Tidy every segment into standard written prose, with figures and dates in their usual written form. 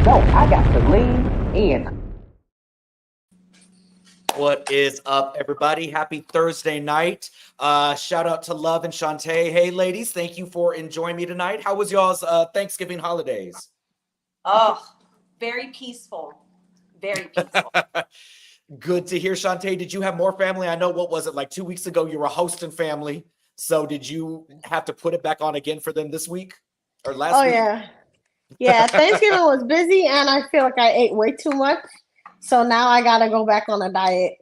No, I got to lean in. What is up, everybody? Happy Thursday night. Shout out to Love and Shantae. Hey, ladies, thank you for enjoying me tonight. How was y'all's Thanksgiving holidays? Oh, very peaceful. Very peaceful. Good to hear, Shantae. Did you have more family? I know, what was it, like 2 weeks ago, you were hosting family. So did you have to put it back on again for them this week or last week? Yeah. Yeah, Thanksgiving was busy and I feel like I ate way too much. So now I gotta go back on a diet.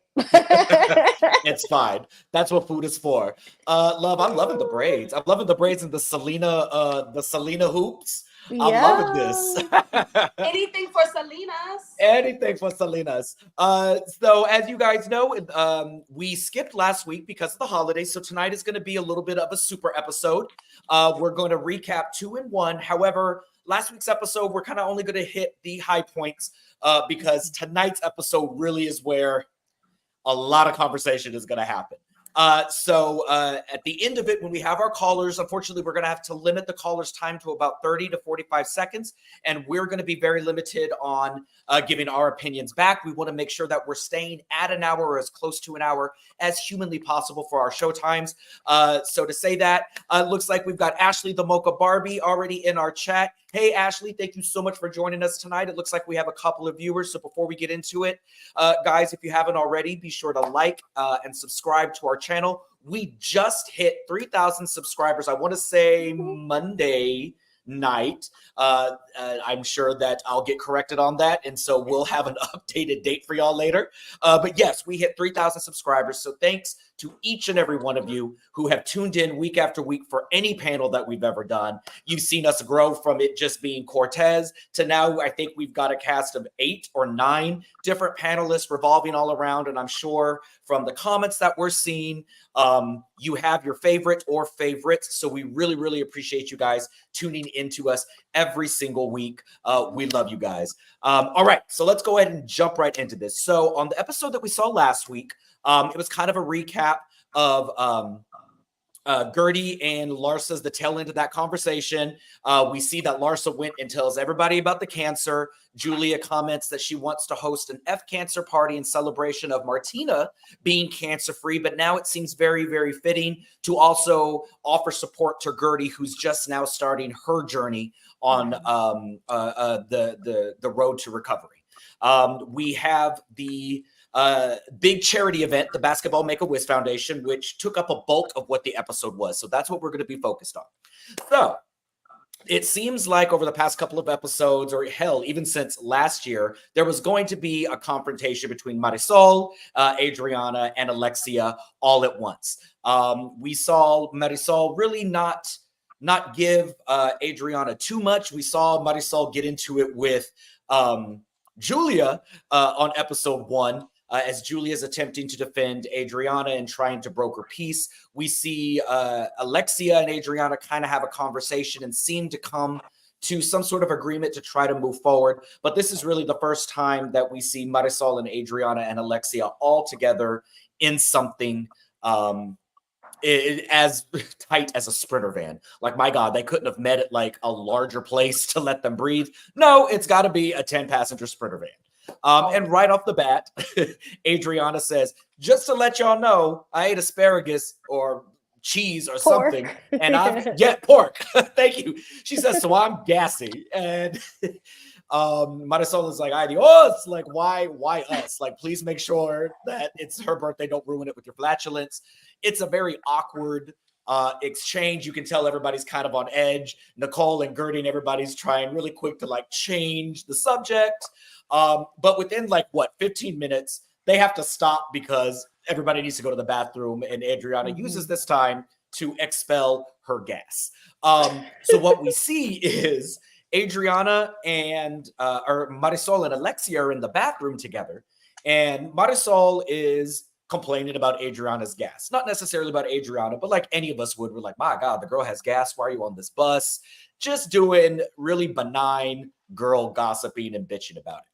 It's fine. That's what food is for. Love, I'm loving the braids. I'm loving the braids and the Selena hoops. I'm loving this. Anything for Selena's. Anything for Selena's. So as you guys know, we skipped last week because of the holidays. So tonight is going to be a little bit of a super episode. We're going to recap 2 and 1. However, last week's episode, we're kind of only going to hit the high points because tonight's episode really is where a lot of conversation is going to happen. So at the end of it, when we have our callers, unfortunately, we're going to have to limit the callers' time to about 30 to 45 seconds. And we're going to be very limited on giving our opinions back. We want to make sure that we're staying at an hour or as close to an hour as humanly possible for our show times. So to say that, looks like we've got Ashley the Mocha Barbie already in our chat. Hey, Ashley, thank you so much for joining us tonight. It looks like we have a couple of viewers. So before we get into it, guys, if you haven't already, be sure to like and subscribe to our channel. We just hit 3,000 subscribers. I want to say Monday night. I'm sure that I'll get corrected on that. And so we'll have an updated date for y'all later. But yes, we hit 3,000 subscribers. So thanks to each and every one of you who have tuned in week after week for any panel that we've ever done. You've seen us grow from it just being Cortez to now I think we've got a cast of 8 or 9 different panelists revolving all around. And I'm sure from the comments that we're seeing, you have your favorite or favorites. So we really, really appreciate you guys tuning into us every single week. We love you guys. All right, so let's go ahead and jump right into this. So on the episode that we saw last week, it was kind of a recap of Guerdy and Larsa's, the tail end of that conversation. We see that Larsa went and tells everybody about the cancer. Julia comments that she wants to host an F cancer party in celebration of Martina being cancer-free, but now it seems very, very fitting to also offer support to Guerdy, who's just now starting her journey on the road to recovery. We have the big charity event, the Basketball Make-A-Wish Foundation, which took up a bulk of what the episode was. So that's what we're going to be focused on. So it seems like over the past couple of episodes, or hell, even since last year, there was going to be a confrontation between Marisol, Adriana, and Alexia all at once. We saw Marisol really not give Adriana too much. We saw Marisol get into it with Julia on episode 1. As Julia's attempting to defend Adriana and trying to broker peace. We see Alexia and Adriana kind of have a conversation and seem to come to some sort of agreement to try to move forward. But this is really the first time that we see Marisol and Adriana and Alexia all together in something as tight as a Sprinter van. Like, my God, they couldn't have met at like a larger place to let them breathe. No, it's got to be a 10-passenger Sprinter van. And right off the bat, Adriana says, just to let y'all know, I ate asparagus or cheese or Pork. something. And pork. Thank you. She says, so I'm gassy. And Marisol is like, adios. Like, why us? Like, please make sure that it's her birthday. Don't ruin it with your flatulence. It's a very awkward exchange. You can tell everybody's kind of on edge. Nicole and Guerdy and everybody's trying really quick to like change the subject. But within 15 minutes, they have to stop because everybody needs to go to the bathroom, and Adriana uses this time to expel her gas. So what we see is Adriana and or Marisol and Alexia are in the bathroom together, and Marisol is complaining about Adriana's gas. Not necessarily about Adriana, but like any of us would. We're like, my God, the girl has gas. Why are you on this bus? Just doing really benign girl gossiping and bitching about it.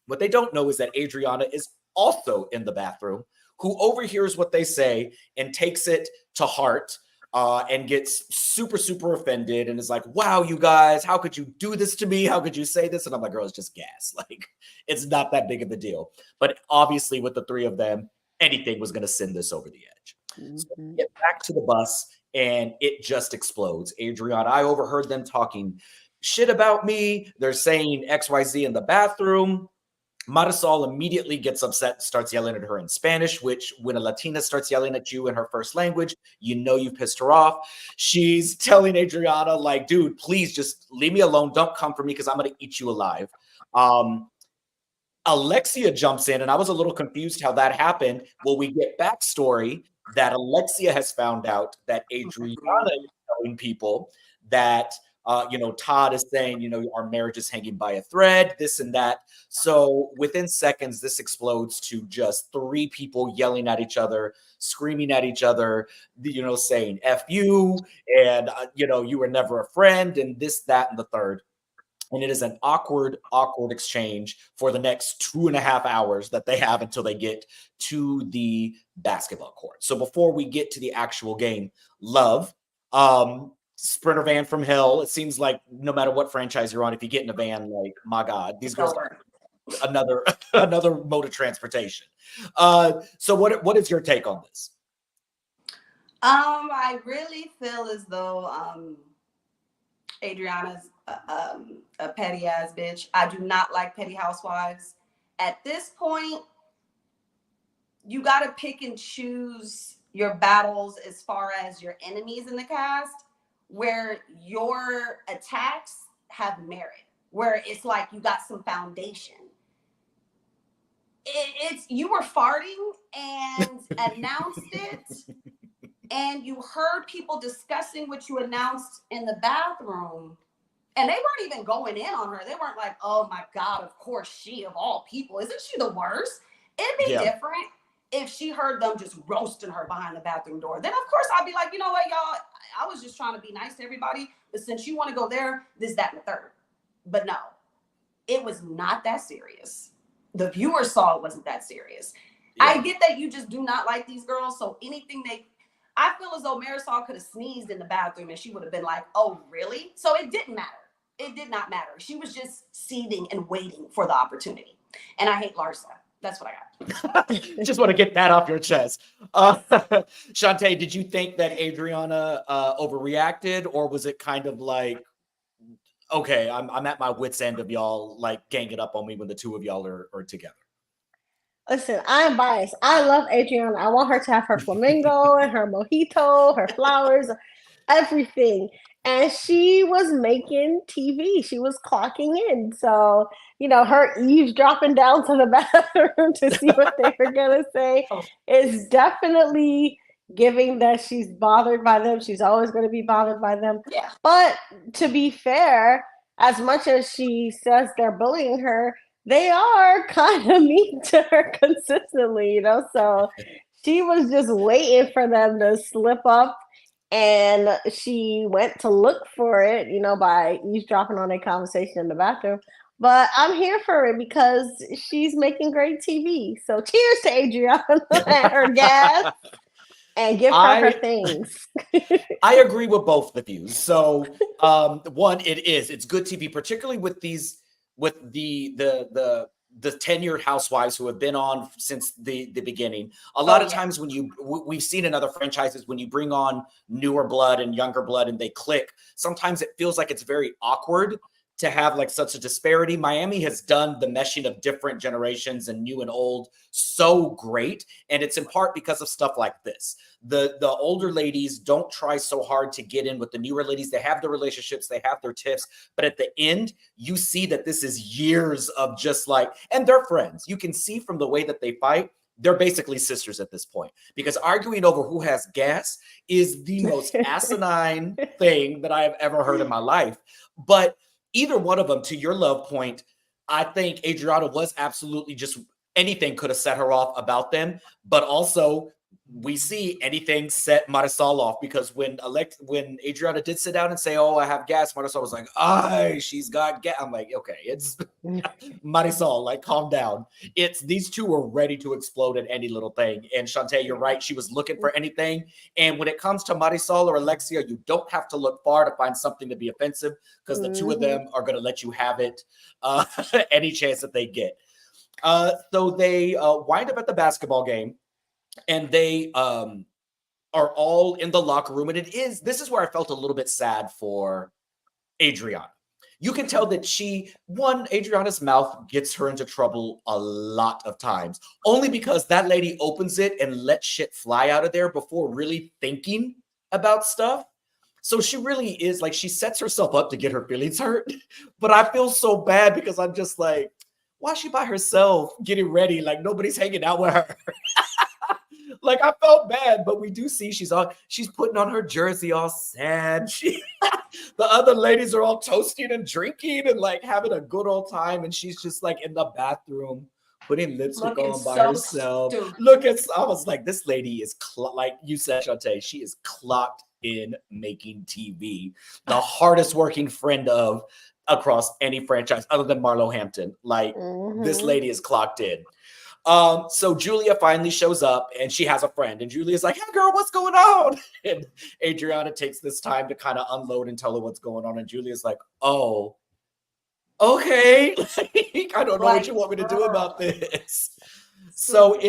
What they don't know is that Adriana is also in the bathroom, who overhears what they say and takes it to heart. and gets super, super offended and is like, wow, you guys, how could you do this to me? How could you say this? And I'm like, girl, it's just gas. Like, it's not that big of a deal. But obviously, with the three of them, anything was going to send this over the edge. So we get back to the bus and it just explodes. Adriana, I overheard them talking shit about me. They're saying XYZ in the bathroom. Marisol immediately gets upset and starts yelling at her in Spanish, which when a Latina starts yelling at you in her first language, you know you've pissed her off. She's telling Adriana, like, dude, please just leave me alone. Don't come for me because I'm going to eat you alive. Alexia jumps in, and I was a little confused how that happened. Well, we get backstory that Alexia has found out that Adriana is telling people that Todd is saying, our marriage is hanging by a thread, this and that. So within seconds, this explodes to just three people yelling at each other, screaming at each other, saying F you, and, you were never a friend, and this, that, and the third. And it is an awkward exchange for the next 2.5 hours that they have until they get to the basketball court. So before we get to the actual game, Love, Sprinter van from hell. It seems like no matter what franchise you're on, if you get in a van, like, my God, these girls are another mode of transportation. So what is your take on this? I really feel as though Adriana's a petty ass bitch. I do not like petty housewives. At this point, you got to pick and choose your battles as far as your enemies in the cast, where your attacks have merit, where it's like you got some foundation. It's you were farting and announced it, and you heard people discussing what you announced in the bathroom, and they weren't even going in on her. They weren't like, oh my God, of course she of all people. Isn't she the worst? It'd be different if she heard them just roasting her behind the bathroom door. Then of course I'd be like, you know what, y'all, I was just trying to be nice to everybody, but since you want to go there, this, that, and the third. But no, it was not that serious. The viewers saw it wasn't that serious. Yeah. I get that you just do not like these girls, so anything I feel as though Marisol could have sneezed in the bathroom and she would have been like, oh, really? So it didn't matter. It did not matter. She was just seething and waiting for the opportunity. And I hate Larsa. That's what I got. Just want to get that off your chest. Shantae, did you think that Adriana overreacted, or was it kind of like, okay, I'm at my wit's end of y'all like ganging up on me when the two of y'all are together? Listen, I'm biased. I love Adriana. I want her to have her flamingo and her mojito, her flowers, everything. And she was making TV. She was clocking in. So, her eavesdropping down to the bathroom to see what they were going to say is definitely giving that she's bothered by them. She's always going to be bothered by them. Yeah. But to be fair, as much as she says they're bullying her, they are kind of mean to her consistently, so she was just waiting for them to slip up, and she went to look for it, by eavesdropping on a conversation in the bathroom. But I'm here for it because she's making great TV. So cheers to Adriana and her gas, and give her things. I agree with both of you. So one, it's good TV, particularly with these. With the tenured housewives who have been on since the beginning. A lot of times when we've seen in other franchises, when you bring on newer blood and younger blood and they click, sometimes it feels like it's very awkward to have like such a disparity. Miami has done the meshing of different generations and new and old so great. And it's in part because of stuff like this. The older ladies don't try so hard to get in with the newer ladies. They have their relationships, they have their tips. But at the end, you see that this is years of just like, and they're friends. You can see from the way that they fight, they're basically sisters at this point, because arguing over who has gas is the most asinine thing that I have ever heard in my life. But either one of them, to your Love point, I think Adriana was absolutely just anything could have set her off about them. But also we see anything set Marisol off, because when Adriana did sit down and say, "Oh, I have gas," Marisol was like, "Ay, she's got gas." I'm like, okay, it's Marisol, like, calm down. It's these two are ready to explode at any little thing. And Shantae, you're right. She was looking for anything. And when it comes to Marisol or Alexia, you don't have to look far to find something to be offensive, because the two of them are going to let you have it any chance that they get. So they wind up at the basketball game. And they are all in the locker room. And this is where I felt a little bit sad for Adriana. You can tell that Adriana's mouth gets her into trouble a lot of times, only because that lady opens it and lets shit fly out of there before really thinking about stuff. So she really is like, she sets herself up to get her feelings hurt. But I feel so bad because I'm just like, why is she by herself getting ready? Like, nobody's hanging out with her. Like, I felt bad, but we do see she's putting on her jersey all sad. The other ladies are all toasting and drinking and like having a good old time. And she's just like in the bathroom putting lipstick on by herself. I was like, this lady is like you said, Shantae, she is clocked in making TV. The hardest working friend across any franchise other than Marlo Hampton. Like, this lady is clocked in. So Julia finally shows up and she has a friend, and Julia's like, "Hey girl, what's going on?" And Adriana takes this time to kind of unload and tell her what's going on. And Julia's like, "Oh, okay." I don't know what you want me to do about this. So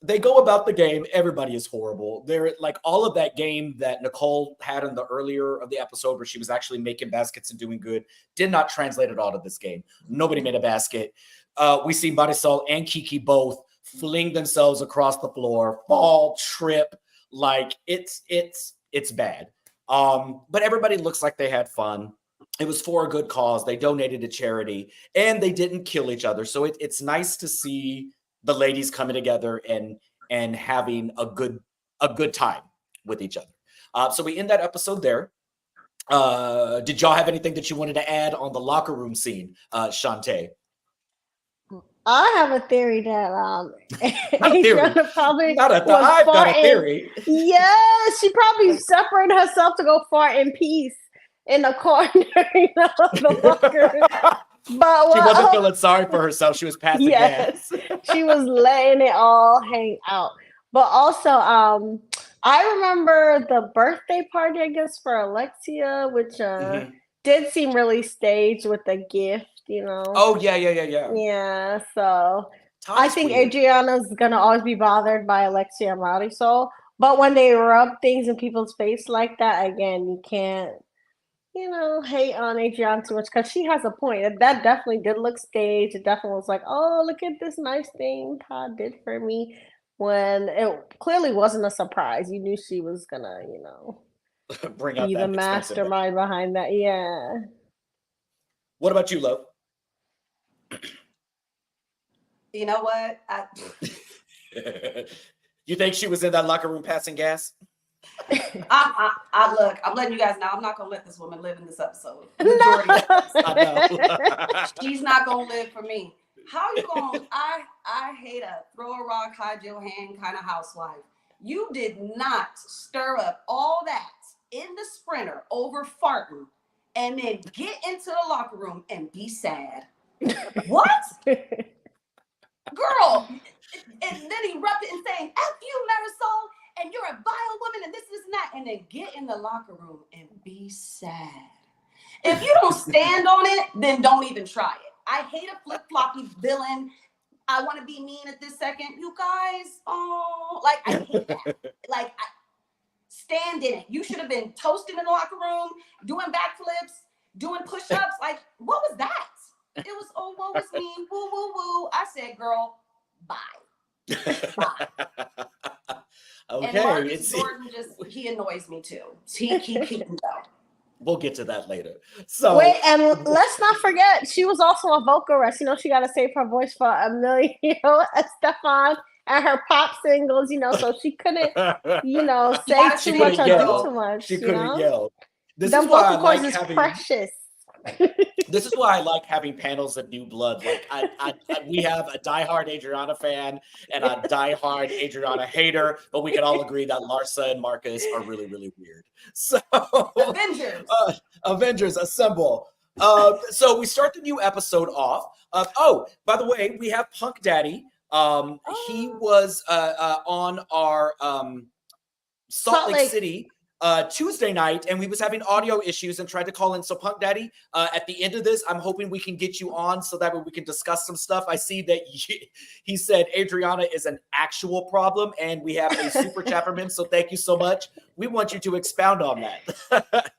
they go about the game. Everybody is horrible. They're like, all of that game that Nicole had in the earlier of the episode where she was actually making baskets and doing good did not translate at all to this game. Nobody made a basket. We see Marisol and Kiki both fling themselves across the floor, fall, trip. Like, it's bad. But everybody looks like they had fun. It was for a good cause. They donated to charity, and they didn't kill each other. So it's nice to see the ladies coming together and having a good time with each other. So we end that episode there. Did y'all have anything that you wanted to add on the locker room scene, Shantae? I have a theory that Adriana probably I've got a theory. Yeah, she probably separated herself to go fart in peace in the corner, of the locker room. But she wasn't feeling sorry for herself. She was passing gas. She was letting it all hang out. But also, I remember the birthday party, I guess, for Alexia, which did seem really staged with the gift, Oh, yeah. Yeah, so I think Adriana's going to always be bothered by Alexia and Marisol. But when they rub things in people's face like that, again, you can't, hate on Adriana too much, because she has a point. That definitely did look staged. It definitely was like, oh, look at this nice thing Todd did for me, when it clearly wasn't a surprise. You knew she was going to, bring out be the mastermind behind that. Yeah. What about you, Lo? You know what? You think she was in that locker room passing gas? Look, I'm letting you guys know, I'm not gonna let this woman live in this episode. I know. She's not gonna live for me. How you gonna? I hate a throw a rock, hide your hand kind of housewife. You did not stir up all that in the Sprinter over farting, and then get into the locker room and be sad. What? Girl, and then he erupted and saying, "F you, Marisol, and you're a vile woman, and this, and that," and then get in the locker room and be sad. If you don't stand on it, then don't even try it. I hate a flip-floppy villain. I want to be mean at this second. You guys, I hate that. Stand in it. You should have been toasting in the locker room, doing backflips, doing push-ups. Like, what was that? It was, oh, woe is me, woo, woo, woo. I said, girl, bye. Okay. And Marcus Jordan he annoys me too. He can go. We'll get to that later. So wait, and let's not forget, she was also a vocal rest. She got to save her voice for Amelia, Stefan, and her pop singles, so she couldn't, say too much or do too much. She couldn't yell. The vocal cords is precious. This is why I like having panels of new blood. Like we have a diehard Adriana fan and a diehard Adriana hater, but we can all agree that Larsa and Marcus are really, really weird. So Avengers. Avengers assemble. So we start the new episode off. By the way, we have Punk Daddy. He was on our Salt Lake City Tuesday night, and we was having audio issues and tried to call in. So Punk Daddy, at the end of this, I'm hoping we can get you on so that way we can discuss some stuff. I see that he said Adriana is an actual problem, and we have a super chat from him. So thank you so much. We want you to expound on that.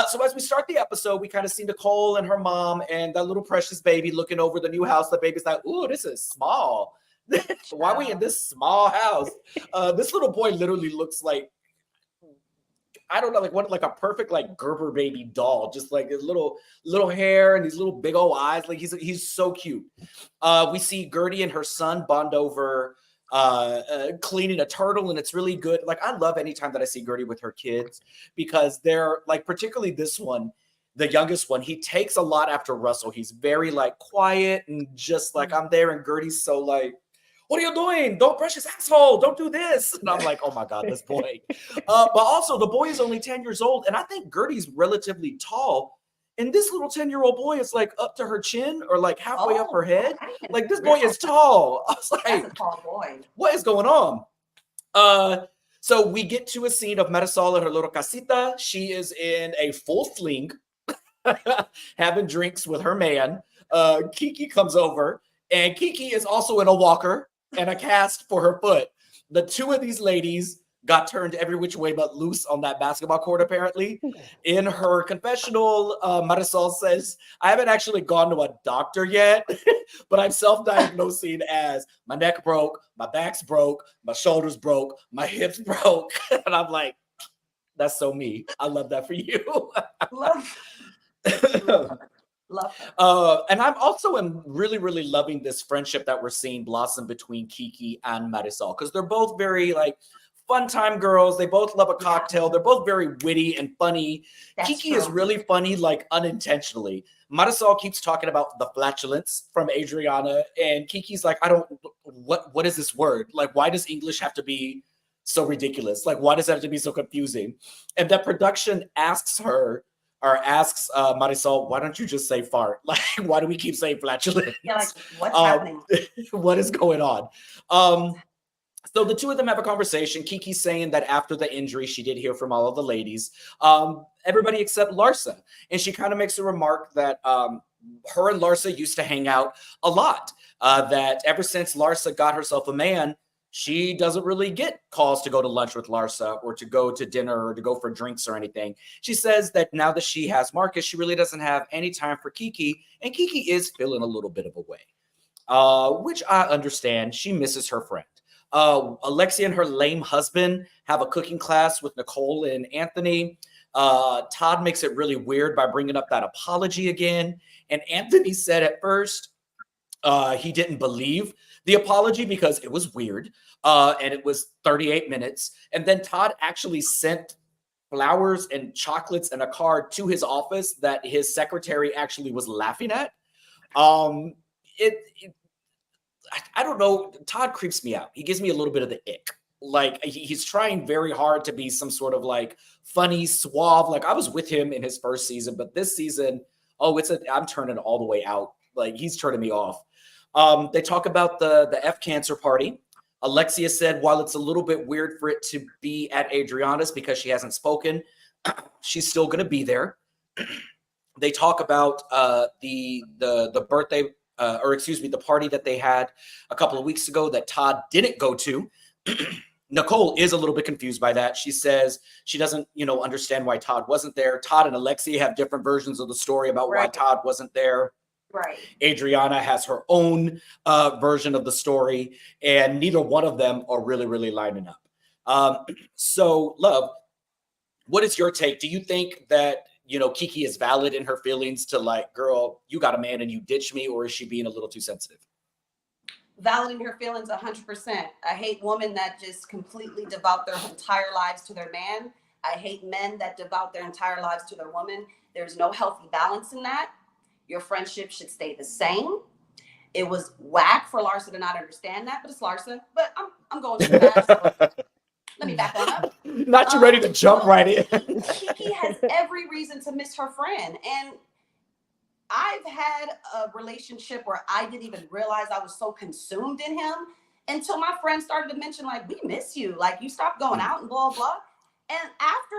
So as we start the episode, we kind of see Nicole and her mom and that little precious baby looking over the new house. The baby's like, "Ooh, this is small. Why are we in this small house?" This little boy literally looks like, I don't know, like a perfect like Gerber baby doll, just like his little hair and these little big old eyes. Like he's so cute. We see Guerdy and her son bond over cleaning a turtle, and it's really good. Like I love anytime that I see Guerdy with her kids because they're like, particularly this one, the youngest one, he takes a lot after Russell. He's very like quiet and just like, I'm there, and Gertie's so like, "What are you doing? Don't brush his asshole. Don't do this." And I'm like, oh my God, this boy. But also the boy is only 10 years old. And I think Gertie's relatively tall. And this little 10-year-old boy is like up to her chin or like halfway up her head. Like this boy is tall. I was like, that's a tall boy. What is going on? So we get to a scene of Marisol in her little casita. She is in a full fling, having drinks with her man. Kiki comes over, and Kiki is also in a walker and a cast for her foot. The two of these ladies got turned every which way but loose on that basketball court, apparently. In her confessional, Marisol says, "I haven't actually gone to a doctor yet, but I'm self-diagnosing as my neck broke, my back's broke, my shoulders broke, my hips broke." And I'm like, that's so me. I love that for you. Love And I'm also really, really loving this friendship that we're seeing blossom between Kiki and Marisol, because they're both very like fun time girls. They both love a cocktail. They're both very witty and funny. That's Kiki true. is really funny, like unintentionally. Marisol keeps talking about the flatulence from Adriana, and Kiki's like, what is this word? Like, why does English have to be so ridiculous? Like, why does it have to be so confusing? And that production asks Marisol, "Why don't you just say fart? Like, why do we keep saying flatulence? Yeah, like what's happening?" What is going on?" So the two of them have a conversation. Kiki's saying that after the injury, she did hear from all of the ladies, everybody except Larsa. And she kind of makes a remark that her and Larsa used to hang out a lot, that ever since Larsa got herself a man, she doesn't really get calls to go to lunch with Larsa or to go to dinner or to go for drinks or anything. She says that now that she has Marcus, she really doesn't have any time for Kiki, and Kiki is feeling a little bit of a way, which I understand. She misses her friend. Alexia and her lame husband have a cooking class with Nicole and Anthony. Todd makes it really weird by bringing up that apology again. And Anthony said at first he didn't believe the apology because it was weird. And it was 38 minutes. And then Todd actually sent flowers and chocolates and a card to his office that his secretary actually was laughing at. I don't know. Todd creeps me out. He gives me a little bit of the ick. Like he's trying very hard to be some sort of like funny, suave. Like I was with him in his first season, but this season, I'm turning all the way out. Like he's turning me off. They talk about the F cancer party. Alexia said, while it's a little bit weird for it to be at Adriana's because she hasn't spoken, she's still going to be there. They talk about the birthday, the party that they had a couple of weeks ago that Todd didn't go to. Nicole is a little bit confused by that. She says she doesn't, understand why Todd wasn't there. Todd and Alexia have different versions of the story about why Todd wasn't there. Right. Adriana has her own version of the story, and neither one of them are really, really lining up. So, Love, what is your take? Do you think that, Kiki is valid in her feelings to like, girl, you got a man and you ditch me, or is she being a little too sensitive? Valid in her feelings 100%. I hate women that just completely devote their entire lives to their man. I hate men that devote their entire lives to their woman. There's no healthy balance in that. Your friendship should stay the same. It was whack for Larsa to not understand that, but it's Larsa. But I'm going too fast. So let me back on up. Not you ready to jump right in. Kiki has every reason to miss her friend. And I've had a relationship where I didn't even realize I was so consumed in him until my friend started to mention, like, we miss you. Like, you stopped going out and blah, blah. And after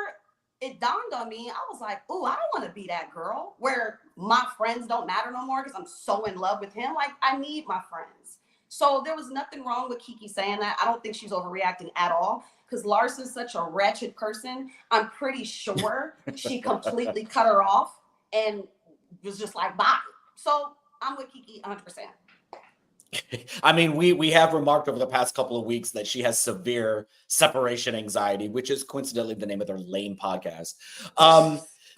it dawned on me, I was like, ooh, I don't want to be that girl where my friends don't matter no more because I'm so in love with him. Like, I need my friends. So there was nothing wrong with Kiki saying that. I don't think she's overreacting at all because Larsa's such a wretched person. I'm pretty sure she completely cut her off and was just like, bye. So I'm with Kiki 100%. I mean, we have remarked over the past couple of weeks that she has severe separation anxiety, which is coincidentally the name of their lame podcast.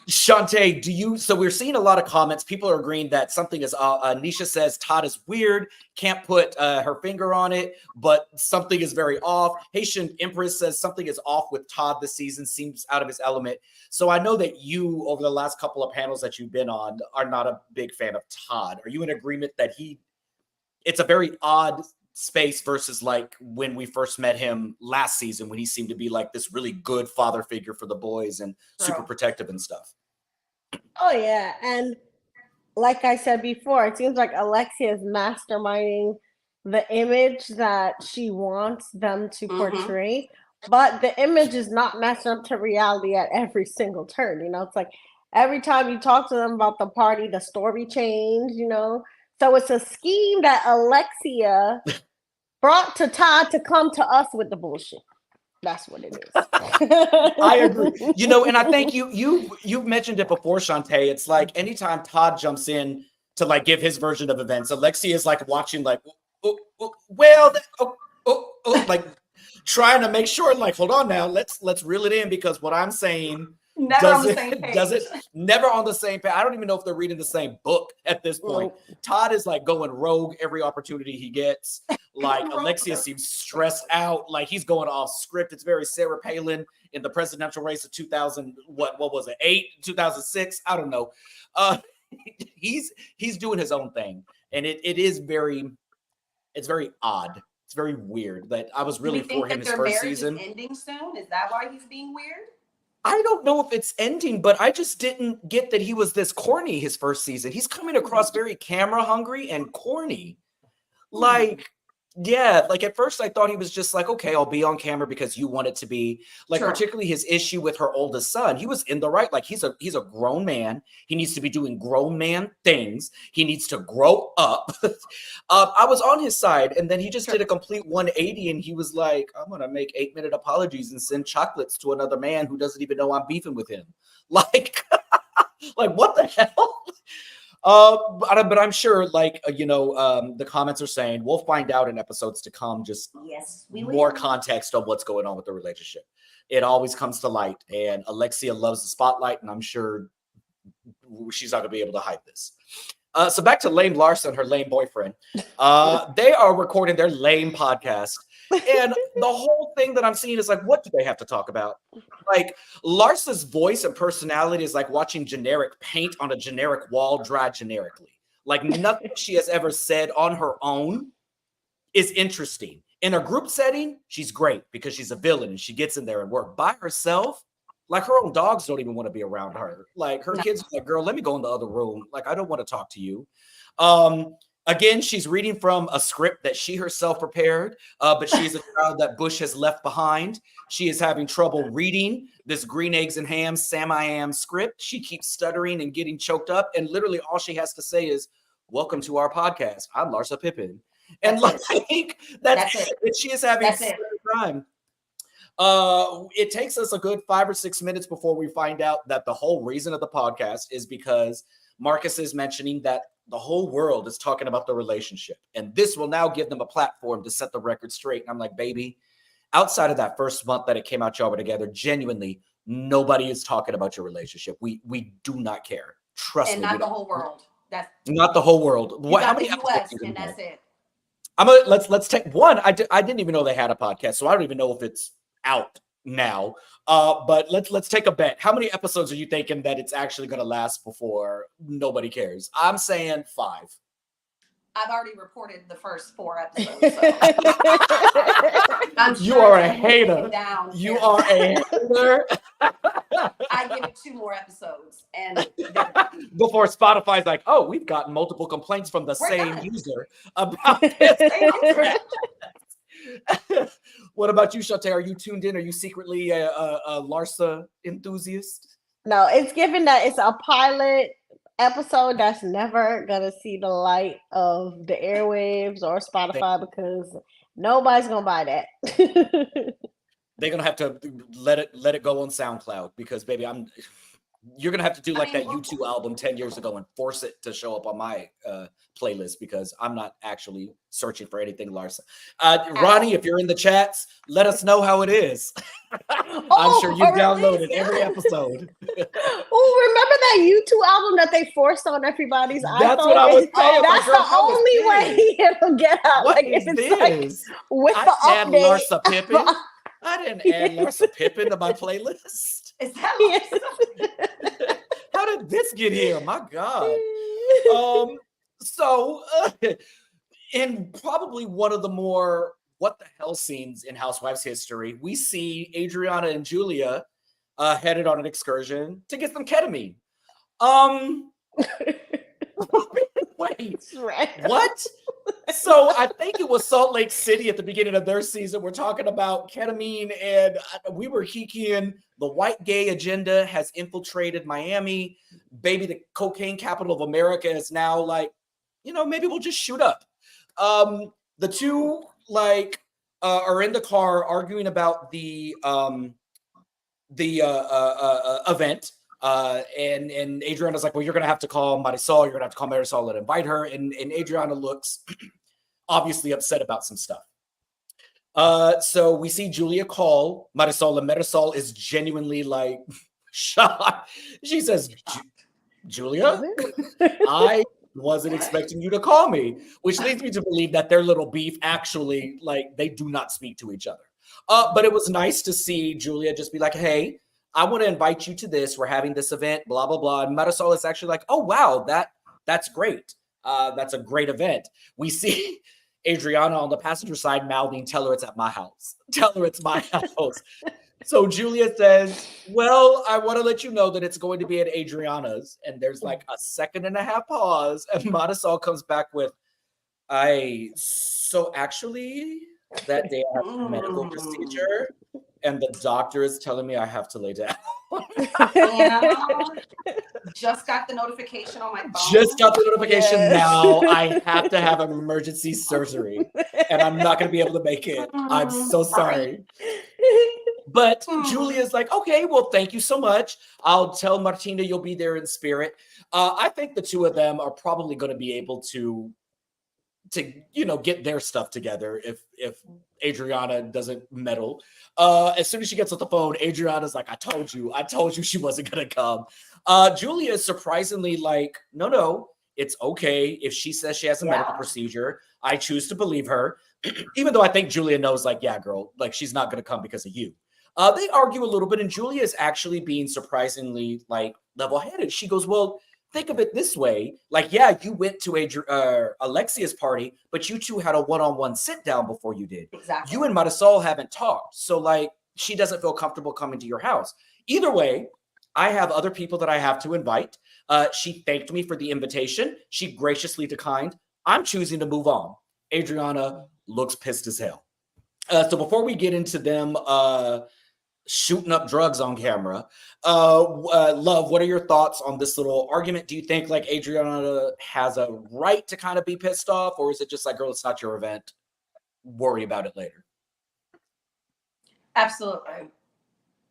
Shantae, so we're seeing a lot of comments. People are agreeing that something is, Nisha says Todd is weird, can't put her finger on it, but something is very off. Haitian Empress says something is off with Todd this season, seems out of his element. So I know that you, over the last couple of panels that you've been on, are not a big fan of Todd. Are you in agreement that it's a very odd space versus like when we first met him last season when he seemed to be like this really good father figure for the boys and super protective and stuff? Oh yeah, and like I said before, it seems like Alexia is masterminding the image that she wants them to portray, but the image is not matching up to reality at every single turn. You know, it's like every time you talk to them about the party, the story changed, you know. So it's a scheme that Alexia brought to Todd to come to us with the bullshit. That's what it is. I agree. You know, and I think you've mentioned it before, Shantae. It's like anytime Todd jumps in to like give his version of events, Alexia is like watching like, like trying to make sure, like, hold on now, let's reel it in because what I'm saying never on the same page. Never on the same page. I don't even know if they're reading the same book at this point. Todd is like going rogue every opportunity he gets. Like Alexia seems stressed out, like he's going off script. It's very Sarah Palin in the presidential race of 2000, what was it, 2006? I don't know. He's doing his own thing, and it's very odd. It's very weird that I was really for him his first season. Is ending soon? Is that why he's being weird? I don't know if it's ending, but I just didn't get that he was this corny his first season. He's coming across very camera hungry and corny. Like, yeah, like at first I thought he was just like, okay, I'll be on camera because you want it to be like, particularly his issue with her oldest son. He was in the right. Like he's a grown man. He needs to be doing grown man things. He needs to grow up. I was on his side, and then he just did a complete 180, and he was like, I'm going to make 8-minute apologies and send chocolates to another man who doesn't even know I'm beefing with him. Like, like what the hell? But I'm sure, like, the comments are saying we'll find out in episodes to come, just more context on what's going on with the relationship. It always comes to light, and Alexia loves the spotlight, and I'm sure she's not going to be able to hide this. So back to lame Larsa and her lame boyfriend. They are recording their lame podcast. And the whole thing that I'm seeing is like, what do they have to talk about? Like Larsa's voice and personality is like watching generic paint on a generic wall dry generically. Like nothing she has ever said on her own is interesting. In a group setting, she's great because she's a villain and she gets in there and work by herself. Like her own dogs don't even want to be around her. Like her kids are like, girl, let me go in the other room. Like, I don't want to talk to you. Again, she's reading from a script that she herself prepared, but she's a child that Bush has left behind. She is having trouble reading this green eggs and ham, Sam I Am script. She keeps stuttering and getting choked up. And literally all she has to say is, welcome to our podcast. I'm Larsa Pippen. And like, that's it. She is having time. It takes us a good 5 or 6 minutes before we find out that the whole reason of the podcast is because Marcus is mentioning that the whole world is talking about the relationship, and this will now give them a platform to set the record straight. And I'm like, baby, outside of that first month that it came out, y'all were together, genuinely, nobody is talking about your relationship. We do not care. Trust me. And not the whole world. That's not the whole world. What? How many US, and that's it. Let's take one. I didn't even know they had a podcast, so I don't even know if it's out now. But let's take a bet. How many episodes are you thinking that it's actually going to last before nobody cares? I'm saying 5. I've already reported the first 4 episodes. So. I'm sure you are a hater. Down. You are a hater. I give it 2 more episodes, and before Spotify's like, oh, we've gotten multiple complaints from the same done. user about this. What about you, Shante? Are you tuned in? Are you secretly a Larsa enthusiast? No, it's given that it's a pilot episode that's never gonna see the light of the airwaves or Spotify because nobody's gonna buy that. They're gonna have to let it go on SoundCloud because, baby, you're gonna have to do like that U2 album 10 years ago and force it to show up on my playlist because I'm not actually searching for anything Larsa. Ronnie, if you're in the chats, let us know how it is. I'm sure you downloaded every episode. Remember that U2 album that they forced on everybody's iPhone? That's what I was saying. That's the only way it'll get out. What like, is if it's this? like, with I the add update. Larsa Pippen. I didn't add Larsa Pippen to my playlist. Is that How did this get here? My God. So in probably one of the more what the hell scenes in Housewives history, we see Adriana and Julia headed on an excursion to get some ketamine. Wait, what? So I think it was Salt Lake City at the beginning of their season. We're talking about ketamine, and we were kikiing. The white gay agenda has infiltrated Miami. Baby, the cocaine capital of America is now like, maybe we'll just shoot up. The two are in the car arguing about the event. And Adriana's like, well, you're going to have to call Marisol. You're going to have to call Marisol and invite her. And Adriana looks obviously upset about some stuff. So we see Julia call Marisol, and Marisol is genuinely like shocked. She says, Julia, I wasn't expecting you to call me, which leads me to believe that their little beef actually, they do not speak to each other. But it was nice to see Julia just be like, hey, I want to invite you to this. We're having this event, blah, blah, blah. And Marisol is actually like, oh, wow, that's great. That's a great event. We see Adriana on the passenger side mouthing, tell her it's at my house. Tell her it's my house. So Julia says, well, I want to let you know that it's going to be at Adriana's. And there's like a 1.5-second pause. And Marisol comes back with, so actually that day I have a medical procedure. And the doctor is telling me I have to lay down. Just got the notification on my phone. Just got the notification now. I have to have an emergency surgery. And I'm not going to be able to make it. I'm so sorry. But Julia's like, okay, well, thank you so much. I'll tell Martina you'll be there in spirit. I think the two of them are probably going to be able to get their stuff together if Adriana doesn't meddle. As soon as she gets off the phone, Adriana's like, I told you she wasn't gonna come. Julia is surprisingly like, no, it's okay if she says she has a medical procedure. I choose to believe her, even though I think Julia knows, like, yeah, girl, like, she's not gonna come because of you. They argue a little bit, and Julia is actually being surprisingly like level-headed. She goes, well, think of it this way. Like, yeah, you went to Alexia's party, but you two had a one-on-one sit down before you did. Exactly. You and Marisol haven't talked. So, like, she doesn't feel comfortable coming to your house. Either way, I have other people that I have to invite. She thanked me for the invitation. She graciously declined. I'm choosing to move on. Adriana looks pissed as hell. So before we get into them shooting up drugs on camera, Love, what are your thoughts on this little argument? Do you think like Adriana has a right to kind of be pissed off, or is it just like, girl, it's not your event, worry about it later? Absolutely.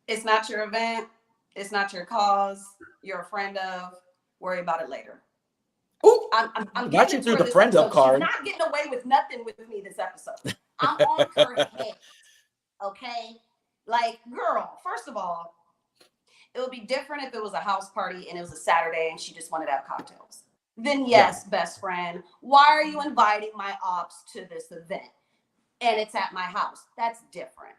It's not your event. It's not your cause. You're a friend of. Worry about it later. Ooh, I'm got you through the friend of card. She's not getting away with nothing with me this episode. I'm on her head. Okay? Like, girl, first of all, it would be different if it was a house party and it was a Saturday and she just wanted to have cocktails. Then yes, best friend, why are you inviting my ops to this event? And it's at my house. That's different.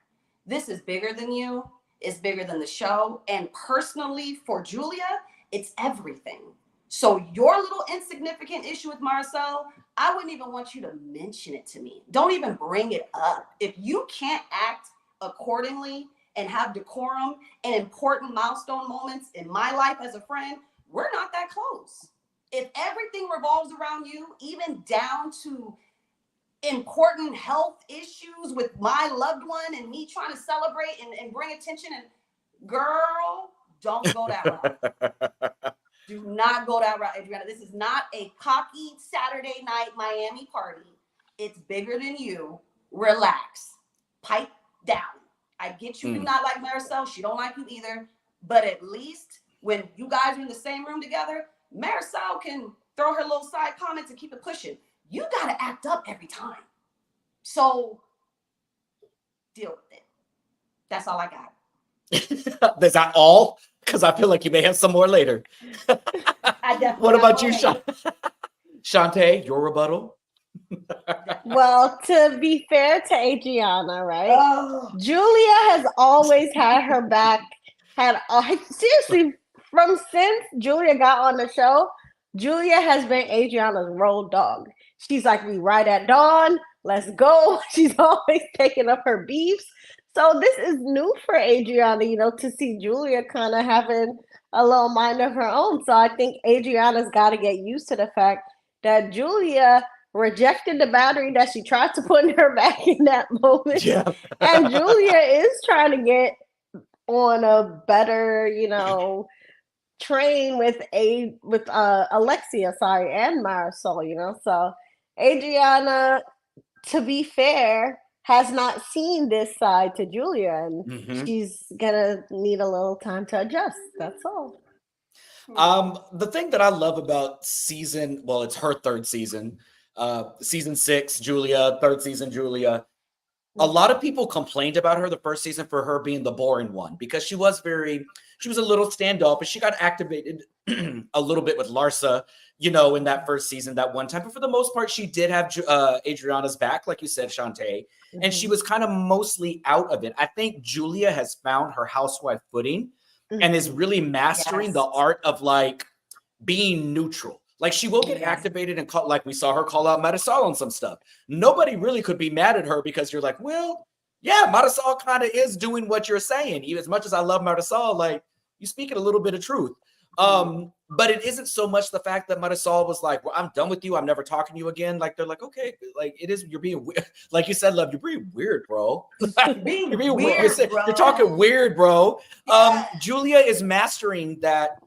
This is bigger than you. It's bigger than the show. And personally, for Julia, it's everything. So your little insignificant issue with Marcel, I wouldn't even want you to mention it to me. Don't even bring it up. If you can't act accordingly and have decorum and important milestone moments in my life as a friend, we're not that close. If everything revolves around you, even down to important health issues with my loved one and me trying to celebrate and bring attention, and girl, don't go that route. Do not go that route, Adriana. This is not a cocky Saturday night Miami party. It's bigger than you. Relax. Pipe down. I get you do not like Maricel. She don't like you either. But at least when you guys are in the same room together, Maricel can throw her little side comments and keep it pushing. You got to act up every time. So deal with it. That's all I got. Is that all? Because I feel like you may have some more later. What about you, Shantae? Your rebuttal? Well, to be fair to Adriana, right? Julia has always had her back. Seriously, since Julia got on the show, Julia has been Adriana's road dog. She's like, we ride at dawn, let's go. She's always taking up her beefs. So this is new for Adriana, to see Julia kind of having a little mind of her own. So I think Adriana's got to get used to the fact that Julia rejected the battery that she tried to put in her back in that moment. Yeah. And Julia is trying to get on a better, train with Alexia, and Marisol, So Adriana, to be fair, has not seen this side to Julia, and she's gonna need a little time to adjust. That's all. The thing that I love about it's her third season, season 6, Julia, third season, Julia. A lot of people complained about her the first season for her being the boring one because she was a little standoffish. She got activated a little bit with Larsa, in that first season, that one time. But for the most part, she did have Adriana's back, like you said, Shantae. And she was kind of mostly out of it. I think Julia has found her housewife footing and is really mastering the art of being neutral. Like she will get activated and call, like we saw her call out Marisol on some stuff. Nobody really could be mad at her because you're like, well, yeah, Marisol kind of is doing what you're saying. Even as much as I love Marisol, you speaking a little bit of truth. But it isn't so much the fact that Marisol was like, well, I'm done with you. I'm never talking to you again. They're like, okay, it is, you're being weird. Like you said, love, you're being weird, bro. You're being weird, bro. You're talking weird, bro. Julia is mastering that.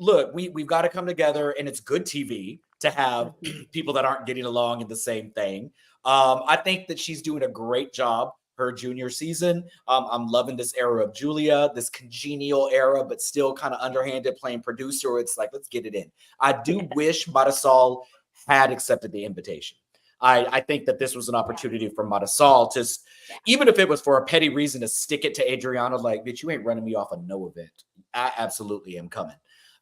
Look, we've got to come together, and it's good TV to have people that aren't getting along in the same thing. I think that she's doing a great job her junior season. I'm loving this era of Julia, this congenial era, but still kind of underhanded playing producer. It's like, let's get it in. I do wish Marisol had accepted the invitation. I think that this was an opportunity for Marisol to, even if it was for a petty reason, to stick it to Adriana, like, bitch, you ain't running me off a no event. I absolutely am coming.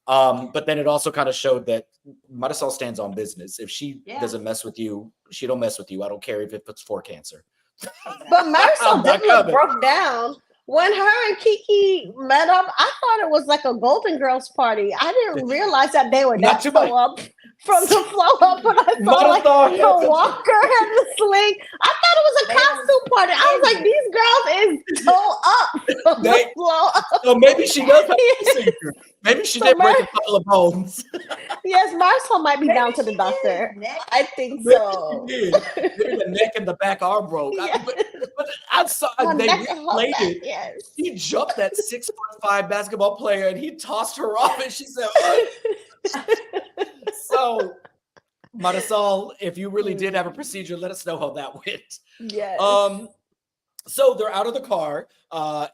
But then it also kind of showed that Marisol stands on business. If she doesn't mess with you, she don't mess with you. I don't care if it's for cancer. But Marisol definitely broke down. When her and Kiki met up, I thought it was like a Golden Girls party. I didn't realize that they were that flow up from the flow up. But I saw the walker and the sling. I thought it was a costume party. I was like, these girls is so up from the flow up. So maybe she does have a procedure. Maybe she did break a couple of bones. Yes, Marisol might be down to the doctor. I think so. Maybe the neck and the back arm broke. Yeah. But I saw they replayed it. Yes. He jumped that 6'5" basketball player and he tossed her off, and she said, So, Marisol, if you really did have a procedure, let us know how that went. Yes. So they're out of the car,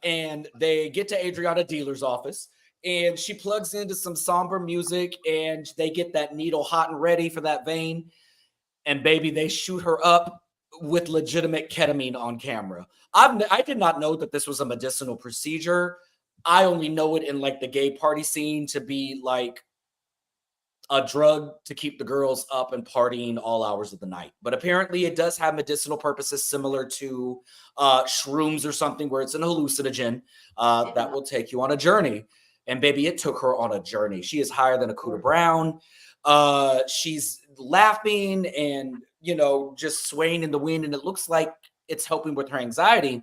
and they get to Adriana Dealer's office. And she plugs into some somber music, and they get that needle hot and ready for that vein. And baby, they shoot her up with legitimate ketamine on camera. I did not know that this was a medicinal procedure. I only know it in the gay party scene to be a drug to keep the girls up and partying all hours of the night. But apparently it does have medicinal purposes similar to shrooms or something, where it's an hallucinogen that will take you on a journey. And baby, it took her on a journey. She is higher than a Cuda Brown. She's laughing and, you know, just swaying in the wind. And it looks like it's helping with her anxiety.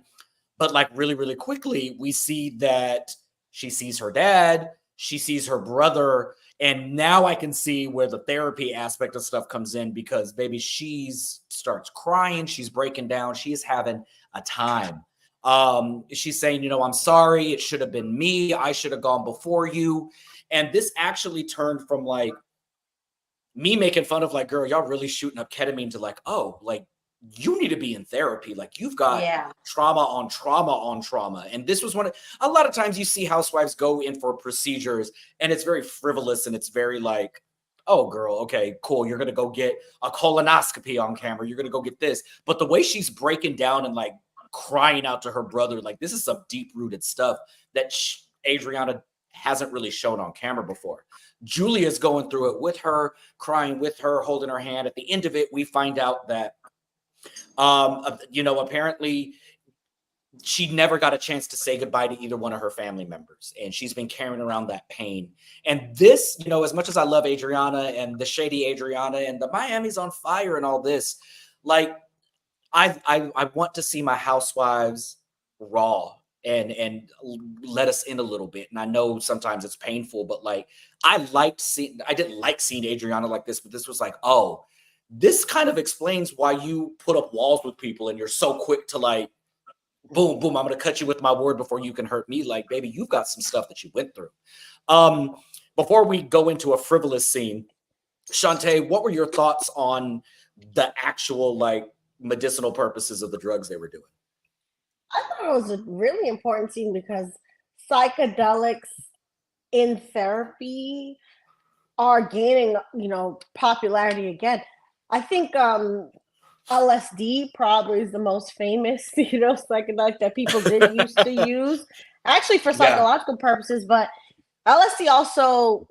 But like really, really quickly, we see that she sees her dad, she sees her brother. And now I can see where the therapy aspect of stuff comes in, because baby, she's starts crying. She's breaking down. She is having a time. She's saying, you know, I'm sorry. It should have been me. I should have gone before you. And this actually turned from like me making fun of like, girl, y'all really shooting up ketamine, to like, oh, like you need to be in therapy. Like you've got trauma on trauma on trauma. And this was a lot of times you see housewives go in for procedures and it's very frivolous and it's very like, oh girl, okay, cool. You're going to go get a colonoscopy on camera. You're going to go get this. But the way she's breaking down and like crying out to her brother, like this is some deep rooted stuff that Adriana hasn't really shown on camera before. Julia's going through it with her, crying with her, holding her hand. At the end of it, we find out that you know, apparently she never got a chance to say goodbye to either one of her family members. And she's been carrying around that pain. And this, you know, as much as I love Adriana and the shady Adriana and the Miami's on fire and all this, like I want to see my housewives raw and let us in a little bit. And I know sometimes it's painful, but like I didn't like seeing Adriana like this, but this was like, oh, this kind of explains why you put up walls with people and you're so quick to like, boom, boom, I'm going to cut you with my word before you can hurt me. Like, baby, you've got some stuff that you went through. Before we go into a frivolous scene, Shantae, what were your thoughts on the actual like medicinal purposes of the drugs they were doing? I thought it was a really important scene because psychedelics in therapy are gaining, you know, popularity again. I think LSD probably is the most famous, you know, psychedelic that people did used to use, actually for psychological purposes. But LSD also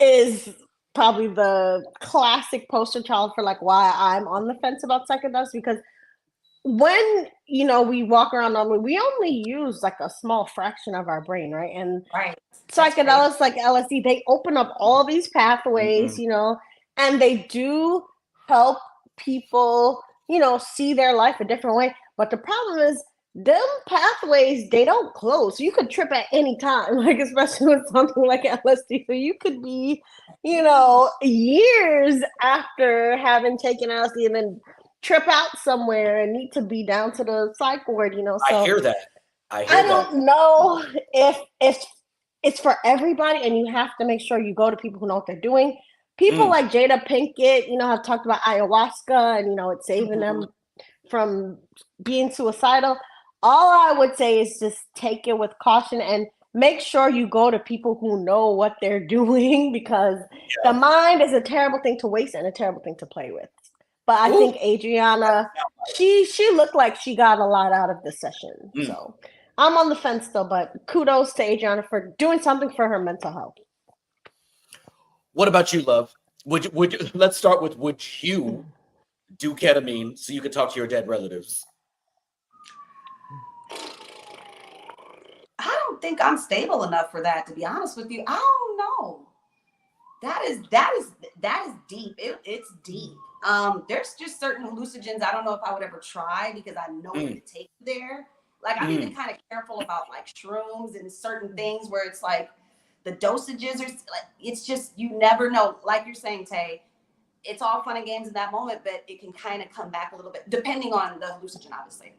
is probably the classic poster child for like why I'm on the fence about psychedelics, because when, you know, we walk around normally, we only use like a small fraction of our brain, right? And psychedelics like LSD, they open up all these pathways, you know, and they do help people, you know, see their life a different way. But the problem is them pathways, they don't close. You could trip at any time, like especially with something like LSD. So you could be, you know, years after having taken LSD and then trip out somewhere and need to be down to the psych ward, you know. So I hear that. I don't know if it's for everybody, and you have to make sure you go to people who know what they're doing. People like Jada Pinkett, you know, have talked about ayahuasca and, you know, it's saving them from being suicidal. All I would say is just take it with caution and make sure you go to people who know what they're doing, because the mind is a terrible thing to waste and a terrible thing to play with. But I think Adriana, she looked like she got a lot out of the session. So I'm on the fence still, but kudos to Adriana for doing something for her mental health. What about you, love? Let's start with, would you do ketamine so you could talk to your dead relatives? I don't think I'm stable enough for that, to be honest with you. I don't know. That is deep. It's deep. There's just certain hallucinogens I don't know if I would ever try, because I know what it takes there. Like I'm even kind of careful about like shrooms and certain things where it's like the dosages are like, it's just, you never know. Like you're saying, Tay, it's all fun and games in that moment, but it can kind of come back a little bit depending on the hallucinogen, obviously.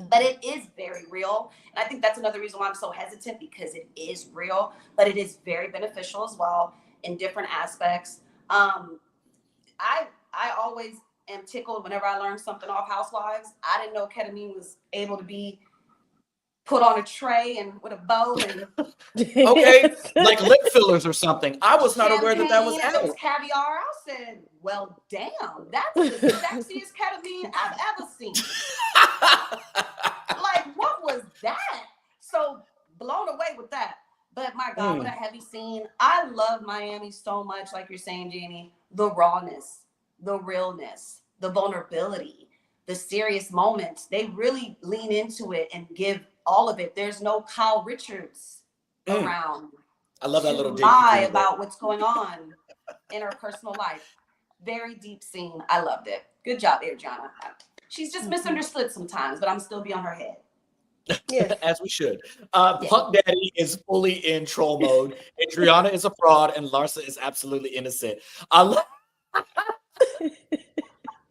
But it is very real. And I think that's another reason why I'm so hesitant, because it is real, but it is very beneficial as well in different aspects. I always am tickled whenever I learn something off Housewives. I didn't know ketamine was able to be put on a tray and with a bow and okay, like lip fillers or something. I was not aware that was out. It was caviar. I said, well, damn, that's the sexiest ketamine I've ever seen. Like, what was that? So blown away with that. But my God, what a heavy scene. I love Miami. Miami so much, like you're saying, Janie, the rawness, the realness, the vulnerability, the serious moments. They really lean into it and give all of it. There's no Kyle Richards around. I love that to little dig. lie about what's going on in her personal life. Very deep scene. I loved it. Good job, Adriana. She's just misunderstood sometimes, but I'm still be on her head. Yes. As we should. Puck Daddy is fully in troll mode. Adriana is a fraud, and Larsa is absolutely innocent.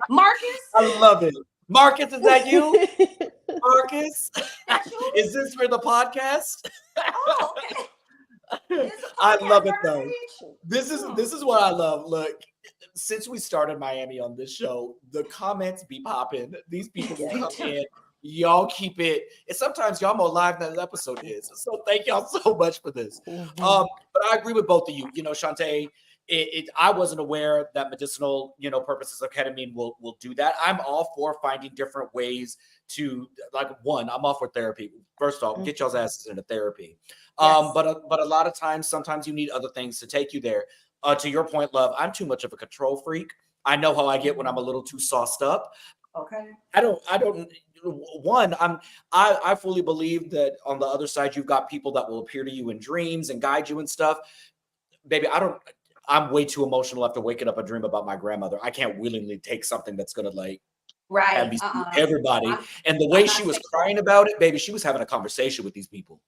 Marcus? I love it. Marcus, is that you? Marcus? Is this for the podcast? Oh, okay. I love it though. This is what I love. Look, since we started Miami on this show, the comments be popping. These people come in. Y'all keep it. And sometimes y'all more live than the episode is. So thank y'all so much for this. But I agree with both of you. You know, Shantae, I wasn't aware that medicinal, purposes of ketamine will do that. I'm all for finding different ways to, I'm all for therapy. First off, get y'all's asses into therapy. Yes. But a lot of times, sometimes you need other things to take you there. To your point, love, I'm too much of a control freak. I know how I get when I'm a little too sauced up. Okay. I fully believe that on the other side, you've got people that will appear to you in dreams and guide you and stuff. Baby, I'm way too emotional after waking up a dream about my grandmother. I can't willingly take something that's going to have me see everybody. And the way she was crying about it, baby, she was having a conversation with these people.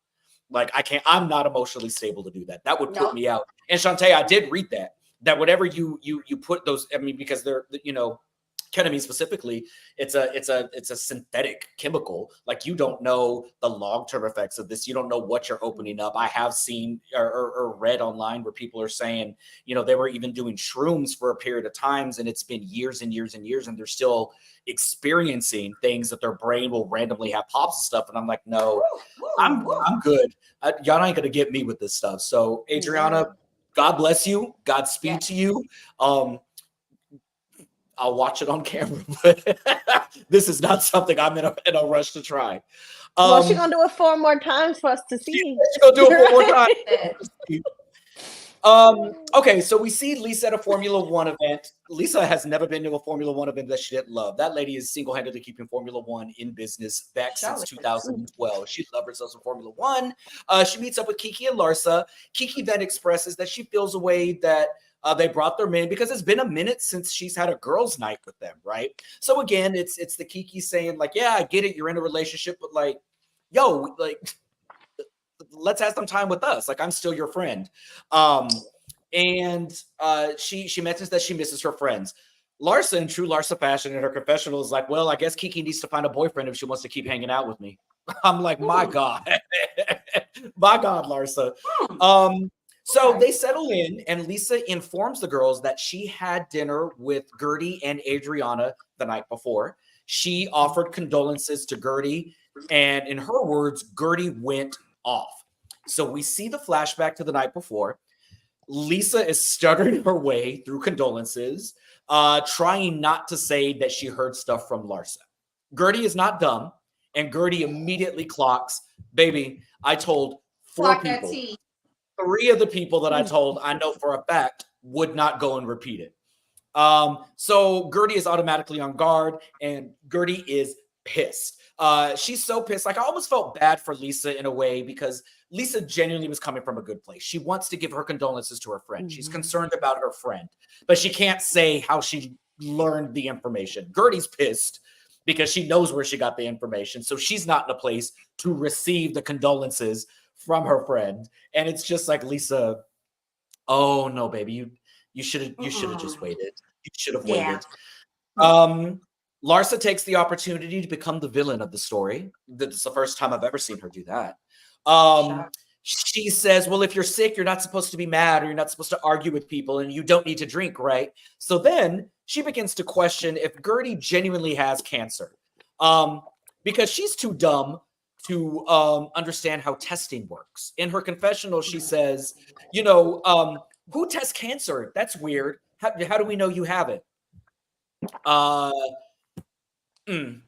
I'm not emotionally stable to do that. That would put me out. And Shantae, I did read that whatever you put those, because they're, ketamine specifically, it's a synthetic chemical. Like, you don't know the long-term effects of this. You don't know what you're opening up. I have seen or read online where people are saying, they were even doing shrooms for a period of times, and it's been years and years and years, and they're still experiencing things that their brain will randomly have pops and stuff. And I'm like, no, I'm good. Y'all ain't gonna get me with this stuff. So Adriana, God bless you. Godspeed to you. I'll watch it on camera, but this is not something I'm in a rush to try. Well, she's gonna do it 4 more times for us to see. She's gonna do it 4 more times. Okay, so we see Lisa at a Formula One event. Lisa has never been to a Formula One event that she didn't love. That lady is single-handedly keeping Formula One in business back since 2012. She loves herself in Formula One. She meets up with Kiki and Larsa. Kiki then expresses that she feels a way that they brought their men because it's been a minute since she's had a girls' night with them, right? So again, it's the Kiki saying, yeah, I get it, you're in a relationship, but let's have some time with us. I'm still your friend. And she mentions that she misses her friends. Larsa, in true Larsa fashion, in her confessional, is like, well, I guess Kiki needs to find a boyfriend if she wants to keep hanging out with me. I'm like, my God. My God, Larsa. So they settle in, and Lisa informs the girls that she had dinner with Guerdy and Adriana the night before. She offered condolences to Guerdy, and in her words, Guerdy went off. So we see the flashback to the night before. Lisa is stuttering her way through condolences, trying not to say that she heard stuff from Larsa. Guerdy is not dumb, and Guerdy immediately clocks, baby, I told 4 people. 3 of the people that I told, I know for a fact, would not go and repeat it. So Guerdy is automatically on guard, and Guerdy is pissed. She's so pissed. I almost felt bad for Lisa in a way, because Lisa genuinely was coming from a good place. She wants to give her condolences to her friend. She's concerned about her friend, but she can't say how she learned the information. Guerdy's pissed because she knows where she got the information. So she's not in a place to receive the condolences from her friend. And it's just like, Lisa, oh no, baby, you should have just waited. You should have waited. Larsa takes the opportunity to become the villain of the story. That's the first time I've ever seen her do that. She says, well, if you're sick, you're not supposed to be mad, or you're not supposed to argue with people, and you don't need to drink, right? So then she begins to question if Guerdy genuinely has cancer, because she's too dumb to understand how testing works. In her confessional, she says, who tests cancer? That's weird. How do we know you have it?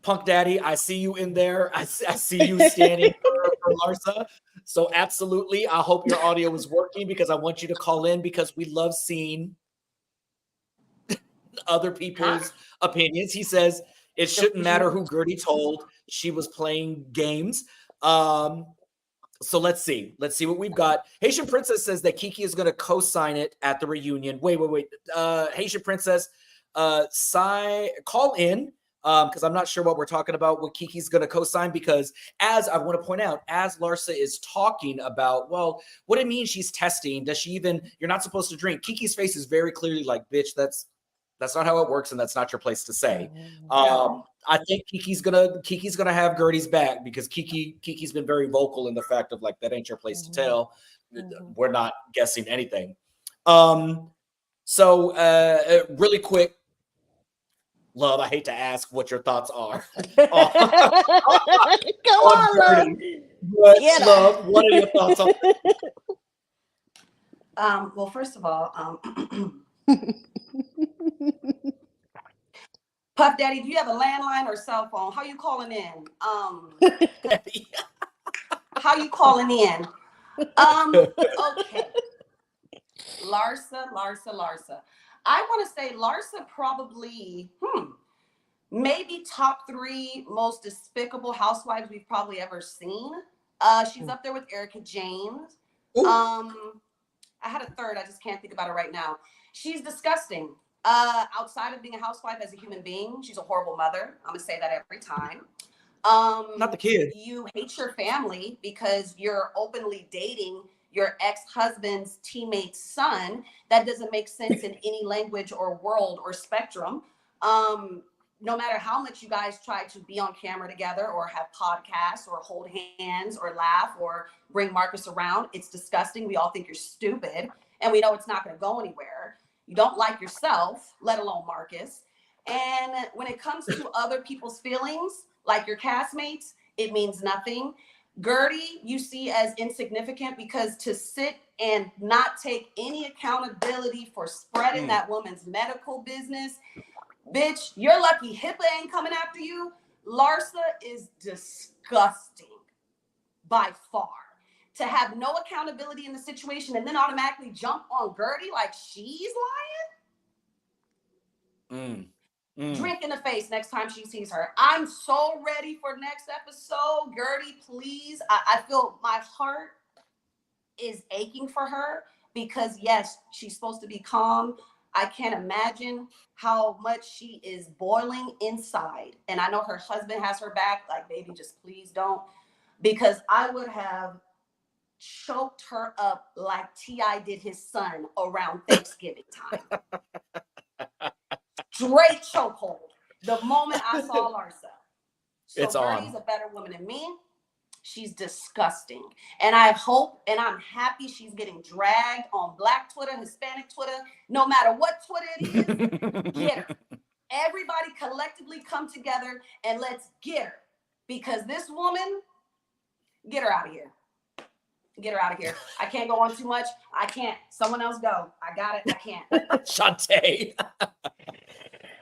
Punk Daddy, I see you in there. I see you standing for Larsa. So absolutely, I hope your audio is working because I want you to call in because we love seeing other people's opinions. He says it shouldn't matter who Gertie told. She was playing games. So let's see. Let's see what we've got. Haitian Princess says that Kiki is going to co-sign it at the reunion. Wait. Haitian Princess, call in because I'm not sure what we're talking about, what Kiki's going to co-sign, because as I want to point out, as Larsa is talking about, well, what it means she's testing, does she even, you're not supposed to drink. Kiki's face is very clearly like, bitch, that's not how it works, and that's not your place to say. I think Kiki's gonna have Gertie's back because Kiki's been very vocal in the fact of like, that ain't your place to tell. We're not guessing anything. So really quick, Love, I hate to ask what your thoughts are. Come on, Love. But Love, what are your thoughts on Well, first of all, Puff Daddy, do you have a landline or cell phone? How you calling in? How you calling in? Okay. Larsa. I want to say Larsa probably, maybe top 3 most despicable housewives we've probably ever seen. She's up there with Erica James. I had a third. I just can't think about it right now. She's disgusting. Outside of being a housewife, as a human being, she's a horrible mother. I'm gonna say that every time. Not the kid. You hate your family because you're openly dating your ex-husband's teammate's son. That doesn't make sense in any language or world or spectrum. No matter how much you guys try to be on camera together or have podcasts or hold hands or laugh or bring Marcus around, it's disgusting. We all think you're stupid and we know it's not going to go anywhere. You don't like yourself, let alone Marcus. And when it comes to other people's feelings, like your castmates, it means nothing. Gertie, you see as insignificant because to sit and not take any accountability for spreading that woman's medical business, bitch, you're lucky HIPAA ain't coming after you. Larsa is disgusting by far. To have no accountability in the situation and then automatically jump on Gertie like she's lying. Drink in the face next time she sees her. I'm so ready for next episode. Gertie, please. I feel my heart is aching for her because yes, she's supposed to be calm. I can't imagine how much she is boiling inside. And I know her husband has her back. Like, baby, just please don't. Because I would have choked her up like T.I. did his son around Thanksgiving time. Straight chokehold. The moment I saw Larsa. So Gertie's a better woman than me. She's disgusting. And I hope and I'm happy she's getting dragged on Black Twitter, Hispanic Twitter, no matter what Twitter it is, get her. Everybody collectively come together and let's get her. Because this woman, get her out of here. Get her out of here. I can't go on too much. I can't. Someone else go. I got it. I can't. Shantae.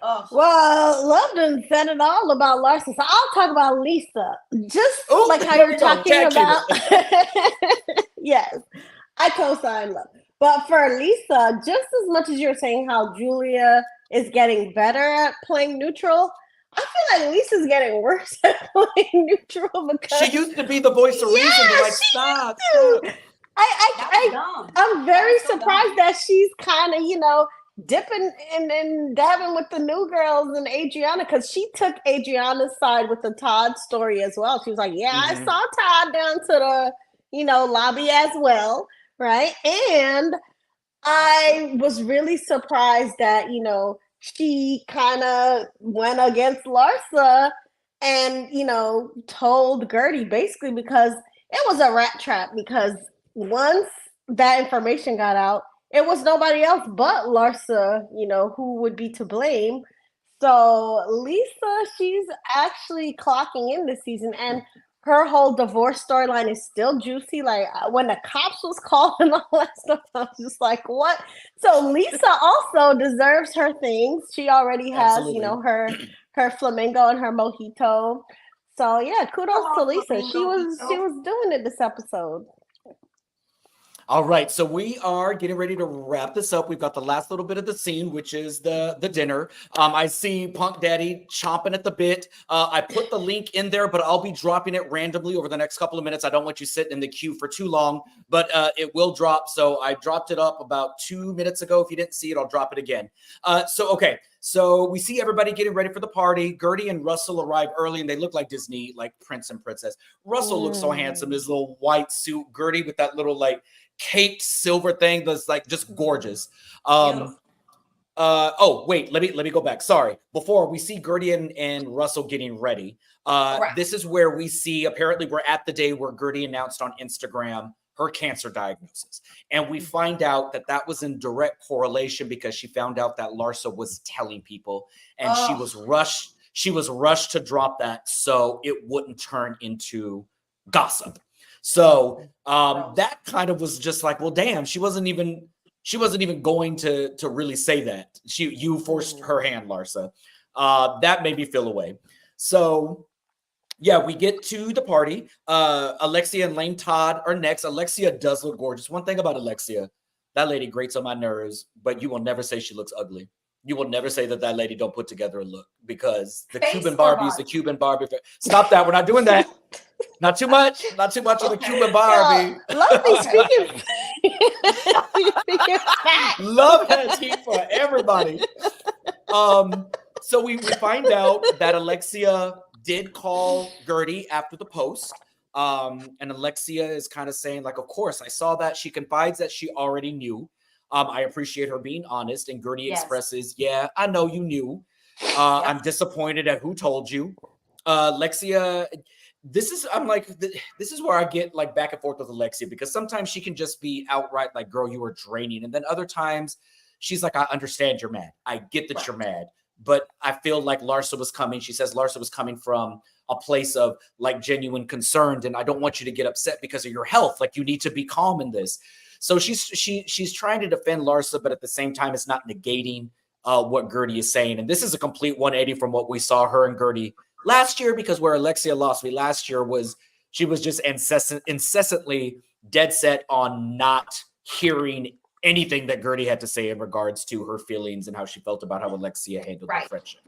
Oh. Well, London said it all about Larsa, so I'll talk about Lisa. Just like how you're talking about. Yes, I co-sign Love. But for Lisa, just as much as you're saying how Julia is getting better at playing neutral, I feel like Lisa's getting worse at playing neutral because she used to be the voice of reason. To like, stop. I'm very surprised that she's kind of, dipping and dabbing with the new girls and Adriana, because she took Adriana's side with the Todd story as well. She was like, I saw Todd down to the, lobby as well, right? And I was really surprised that, she kind of went against Larsa and, told Gertie basically because it was a rat trap, because once that information got out, it was nobody else but Larsa, who would be to blame. So Lisa, she's actually clocking in this season, and her whole divorce storyline is still juicy. Like when the cops was calling all that stuff, I was just like, what? So Lisa also deserves her things. She already has, her flamingo and her mojito. So yeah, kudos to Lisa. She was Flamingo doing it this episode. All right, so we are getting ready to wrap this up. We've got the last little bit of the scene, which is the dinner. I see Punk Daddy chomping at the bit. I put the link in there, but I'll be dropping it randomly over the next couple of minutes. I don't want you sitting in the queue for too long, but it will drop. So I dropped it up about 2 minutes ago. If you didn't see it, I'll drop it again. Okay. So we see everybody getting ready for the party. Gertie and Russell arrive early, and they look like Disney, like Prince and Princess. Russell looks so handsome, his little white suit. Gertie with that little like caped silver thing that's like just gorgeous. Oh wait, let me go back. Sorry. Before we see Gertie and Russell getting ready. This is where we see, apparently we're at the day where Gertie announced on Instagram her cancer diagnosis. And we find out that that was in direct correlation because she found out that Larsa was telling people, and she was rushed to drop that so it wouldn't turn into gossip. So that kind of was just like, well, damn, she wasn't even going to really say that. You forced her hand, Larsa. That made me feel away. So yeah, we get to the party. Alexia and Lane Todd are next. Alexia does look gorgeous. One thing about Alexia, that lady grates on my nerves, but you will never say she looks ugly. You will never say that lady don't put together a look, because the Cuban Barbie is the Cuban Barbie. Stop that. We're not doing that. Not too much. Not too much of the Cuban Barbie. Love me speaking. Love has heat for everybody. So we find out that Alexia did call Gertie after the post. And Alexia is kind of saying, like, of course, I saw that. She confides that she already knew. I appreciate her being honest. And Gertie expresses, yeah, I know you knew. I'm disappointed at who told you. Alexia, this is where I get like back and forth with Alexia, because sometimes she can just be outright like, girl, you were draining. And then other times she's like, I understand you're mad. I get that you're mad. But I feel like Larsa was coming. She says Larsa was coming from a place of like genuine concern. And I don't want you to get upset because of your health. Like, you need to be calm in this. So she's trying to defend Larsa, but at the same time, it's not negating what Gertie is saying. And this is a complete 180 from what we saw her and Gertie last year, because where Alexia lost me last year was she was just incessantly dead set on not hearing anything that Gertie had to say in regards to her feelings and how she felt about how Alexia handled the friendship.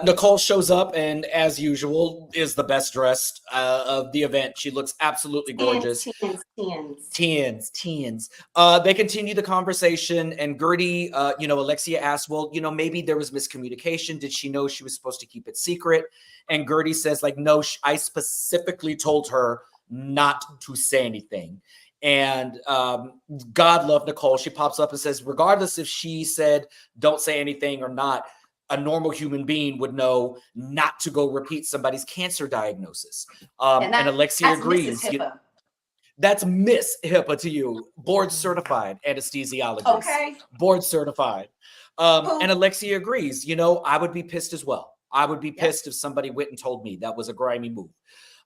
Nicole shows up and, as usual, is the best dressed of the event. She looks absolutely gorgeous. Teens. They continue the conversation, and Gertie, Alexia asked, well, maybe there was miscommunication. Did she know she was supposed to keep it secret? And Gertie says, like, no, I specifically told her not to say anything. And God love Nicole. She pops up and says, regardless if she said don't say anything or not, a normal human being would know not to go repeat somebody's cancer diagnosis. And Alexia agrees. That's Miss HIPAA to you. Board certified anesthesiologist. Okay. Board certified. And Alexia agrees. I would be pissed as well. I would be pissed if somebody went and told me. That was a grimy move.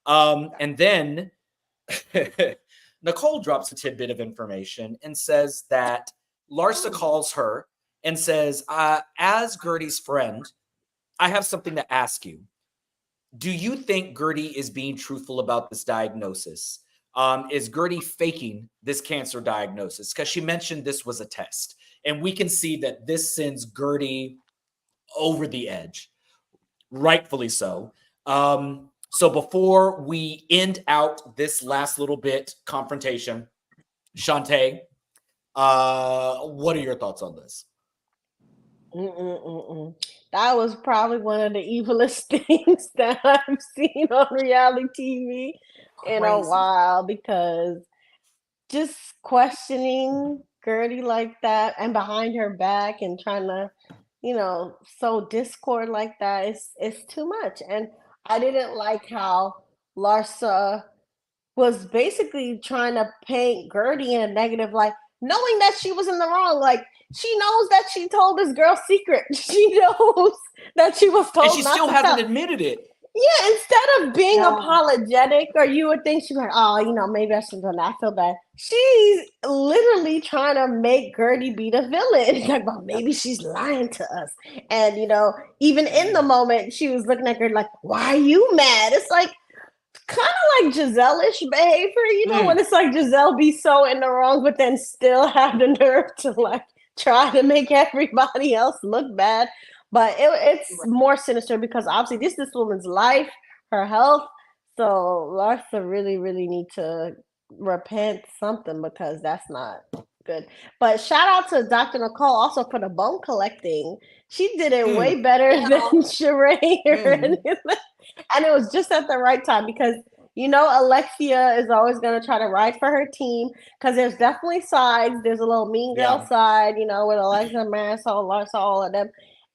And then Nicole drops a tidbit of information and says that Larsa calls her and says, as Gertie's friend, I have something to ask you. Do you think Gertie is being truthful about this diagnosis? Is Gertie faking this cancer diagnosis? Because she mentioned this was a test. And we can see that this sends Gertie over the edge, rightfully so. So before we end out this last little bit confrontation, Shantae, what are your thoughts on this? That was probably one of the evilest things that I've seen on reality TV in a while, because just questioning Gertie like that and behind her back and trying to, sow discord like that is too much. And I didn't like how Larsa was basically trying to paint Gertie in a negative light, knowing that she was in the wrong. Like, she knows that she told this girl secret. She knows that she was told. And she still hasn't admitted it. Yeah, instead of being Yeah. apologetic, or you would think she's like, oh, maybe I should have done that. I feel bad. She's literally trying to make Gertie be the villain. Like, well, maybe she's lying to us. And, even in the moment, she was looking at her like, why are you mad? It's like kind of like Giselle-ish behavior, when it's like Giselle be so in the wrong, but then still have the nerve to like try to make everybody else look bad. But it's more sinister because obviously this woman's life, her health. So Larsa really, really need to repent something because that's not good. But shout out to Dr. Nicole also for the bone collecting. She did it way better than Sheree or anything. And it was just at the right time because Alexia is always going to try to ride for her team because there's definitely sides. There's a little mean girl side, with Alexa, Marisol, Larsa, all of them.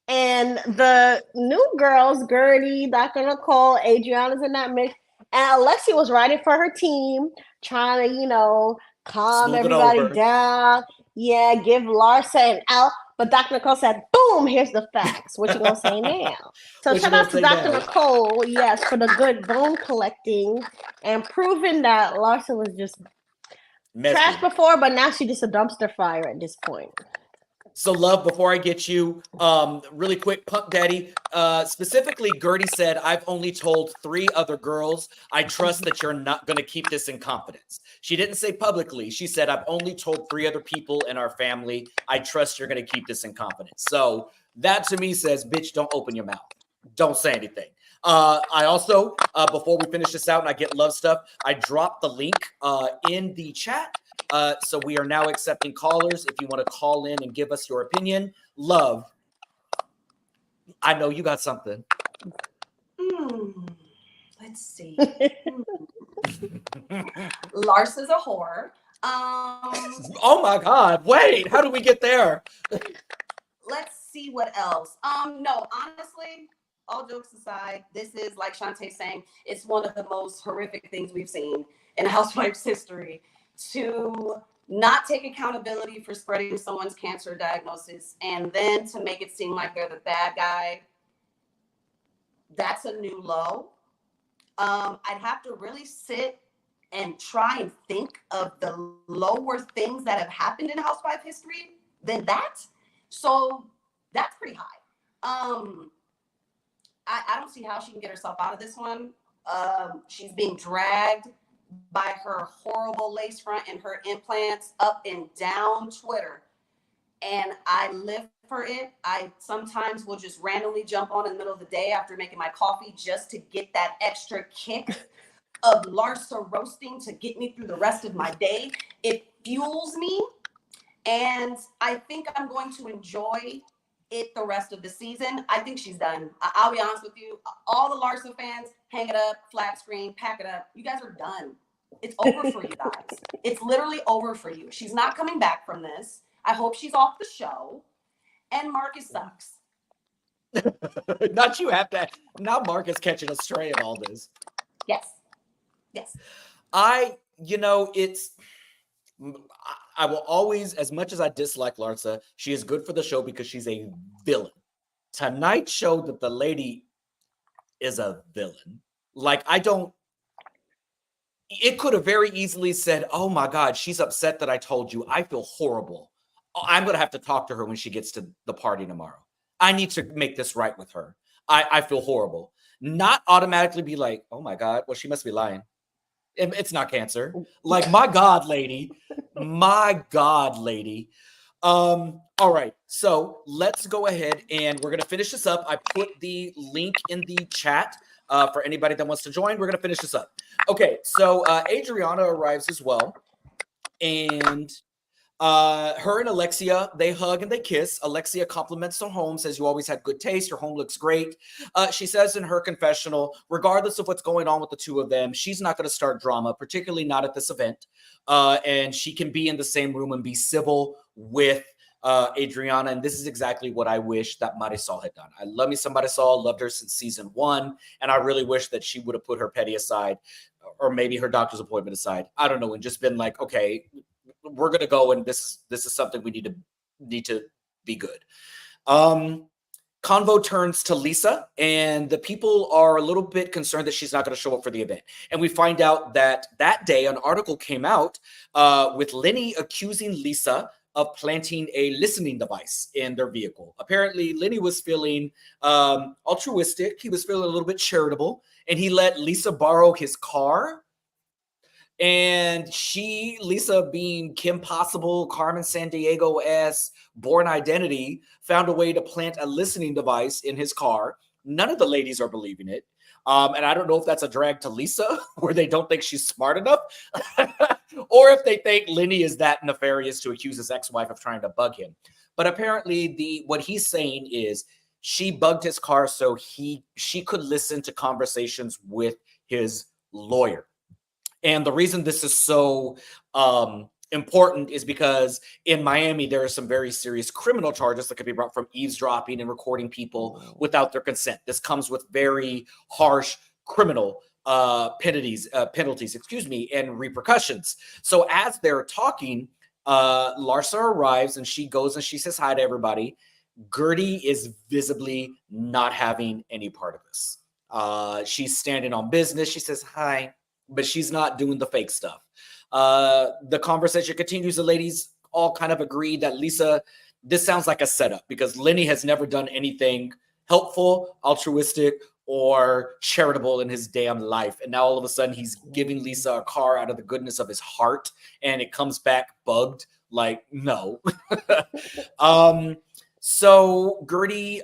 And the new girls, Gertie, Dr. Nicole, Adriana's in that mix. And Alexia was riding for her team, trying to, calm Smooth it everybody over. down. Yeah, give Larsa an out. But Dr. Nicole said, boom, here's the facts. What you going to say now? So shout out to Dr. Nicole, yes, for the good bone collecting and proving that Larsa was just trash before, but now she's just a dumpster fire at this point. So, love, before I get you, really quick, Punk Daddy, specifically, Gertie said, I've only told 3 other girls. I trust that you're not going to keep this in confidence. She didn't say publicly. She said, I've only told 3 other people in our family. I trust you're going to keep this in confidence. So that to me says, bitch, don't open your mouth. Don't say anything. I also, before we finish this out and I get love stuff, I dropped the link in the chat. So we are now accepting callers. If you want to call in and give us your opinion, love. I know you got something. Let's see. Larsa's a whore. Oh my God! Wait, how do we get there? Let's see what else. No, honestly, all jokes aside, this is like Shantae saying, it's one of the most horrific things we've seen in Housewives history. To not take accountability for spreading someone's cancer diagnosis and then to make it seem like they're the bad guy, that's a new low. I'd have to really sit and try and think of the lower things that have happened in Housewife history than that. So that's pretty high. I don't see how she can get herself out of this one. She's being dragged by her horrible lace front and her implants up and down Twitter. And I live for it. I sometimes will just randomly jump on in the middle of the day after making my coffee just to get that extra kick of Larsa roasting to get me through the rest of my day. It fuels me. And I think I'm going to enjoy it the rest of the season. I think she's done. I'll be honest with you. All the Larsa fans, hang it up, flat screen, pack it up. You guys are done. It's over for you guys. It's literally over for you. She's not coming back from this. I hope she's off the show. And Marcus sucks. Not you have to. Now Marcus catching a stray in all this. Yes. I will always, as much as I dislike Larsa, she is good for the show because she's a villain. Tonight showed that the lady is a villain. Like, it could have very easily said, oh my God, she's upset that I told you. I feel horrible. I'm going to have to talk to her when she gets to the party tomorrow. I need to make this right with her. I feel horrible. Not automatically be like, oh my God, well, she must be lying. It's not cancer. Like, my God, lady. My God, lady. All right. So let's go ahead and we're going to finish this up. I put the link in the chat for anybody that wants to join. We're going to finish this up. Okay. So Adriana arrives as well. And her and Alexia, they hug and they kiss. Alexia compliments their home, says, you always had good taste. Your home looks great. She says in her confessional, regardless of what's going on with the two of them, she's not going to start drama, particularly not at this event. And she can be in the same room and be civil with Adriana. And this is exactly what I wish that Marisol had done. I love me some Marisol, loved her since season 1. And I really wish that she would have put her petty aside, or maybe her doctor's appointment aside. I don't know. And just been like, okay, we're going to go. And this is something we need to be good. Convo turns to Lisa, and the people are a little bit concerned that she's not going to show up for the event. And we find out that day, an article came out with Lenny accusing Lisa of planting a listening device in their vehicle. Apparently, Lenny was feeling altruistic. He was feeling a little bit charitable, and he let Lisa borrow his car. And Lisa, being Kim Possible, Carmen Sandiego-esque, Born Identity, found a way to plant a listening device in his car. None of the ladies are believing it. And I don't know if that's a drag to Lisa, where they don't think she's smart enough, or if they think Lenny is that nefarious to accuse his ex-wife of trying to bug him. But apparently, what he's saying is she bugged his car so she could listen to conversations with his lawyer. And the reason this is so important is because in Miami, there are some very serious criminal charges that could be brought from eavesdropping and recording people without their consent. This comes with very harsh criminal penalties, and repercussions. So as they're talking, Larsa arrives and she goes and she says hi to everybody. Gertie is visibly not having any part of this. She's standing on business. She says hi, but she's not doing the fake stuff. The conversation continues. The ladies all kind of agree that Lisa, this sounds like a setup because Lenny has never done anything helpful, altruistic, or charitable in his damn life. And now all of a sudden he's giving Lisa a car out of the goodness of his heart, and it comes back bugged. Like, no. So Gertie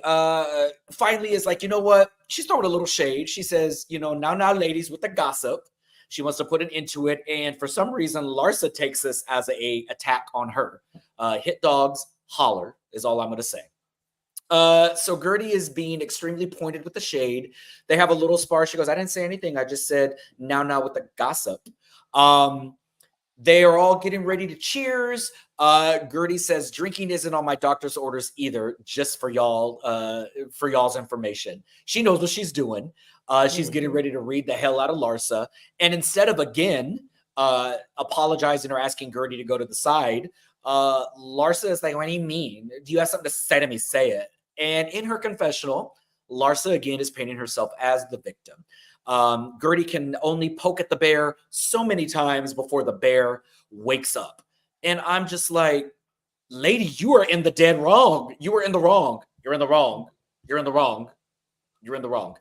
finally is like, you know what? She's throwing a little shade. She says, now ladies, with the gossip. She wants to put an end to it. And for some reason, Larsa takes this as a attack on her. Hit dogs, holler is all I'm going to say. So Gertie is being extremely pointed with the shade. They have a little spar. She goes, I didn't say anything. I just said now with the gossip. They are all getting ready to cheers. Gertie says, drinking isn't on my doctor's orders either, just for y'all's information. She knows what she's doing. She's getting ready to read the hell out of Larsa. And instead of, again, apologizing or asking Gertie to go to the side, Larsa is like, what do you mean? Do you have something to say to me? Say it. And in her confessional, Larsa, again, is painting herself as the victim. Gertie can only poke at the bear so many times before the bear wakes up. And I'm just like, lady, you are in the dead wrong. You are in the wrong. You're in the wrong. You're in the wrong. You're in the wrong.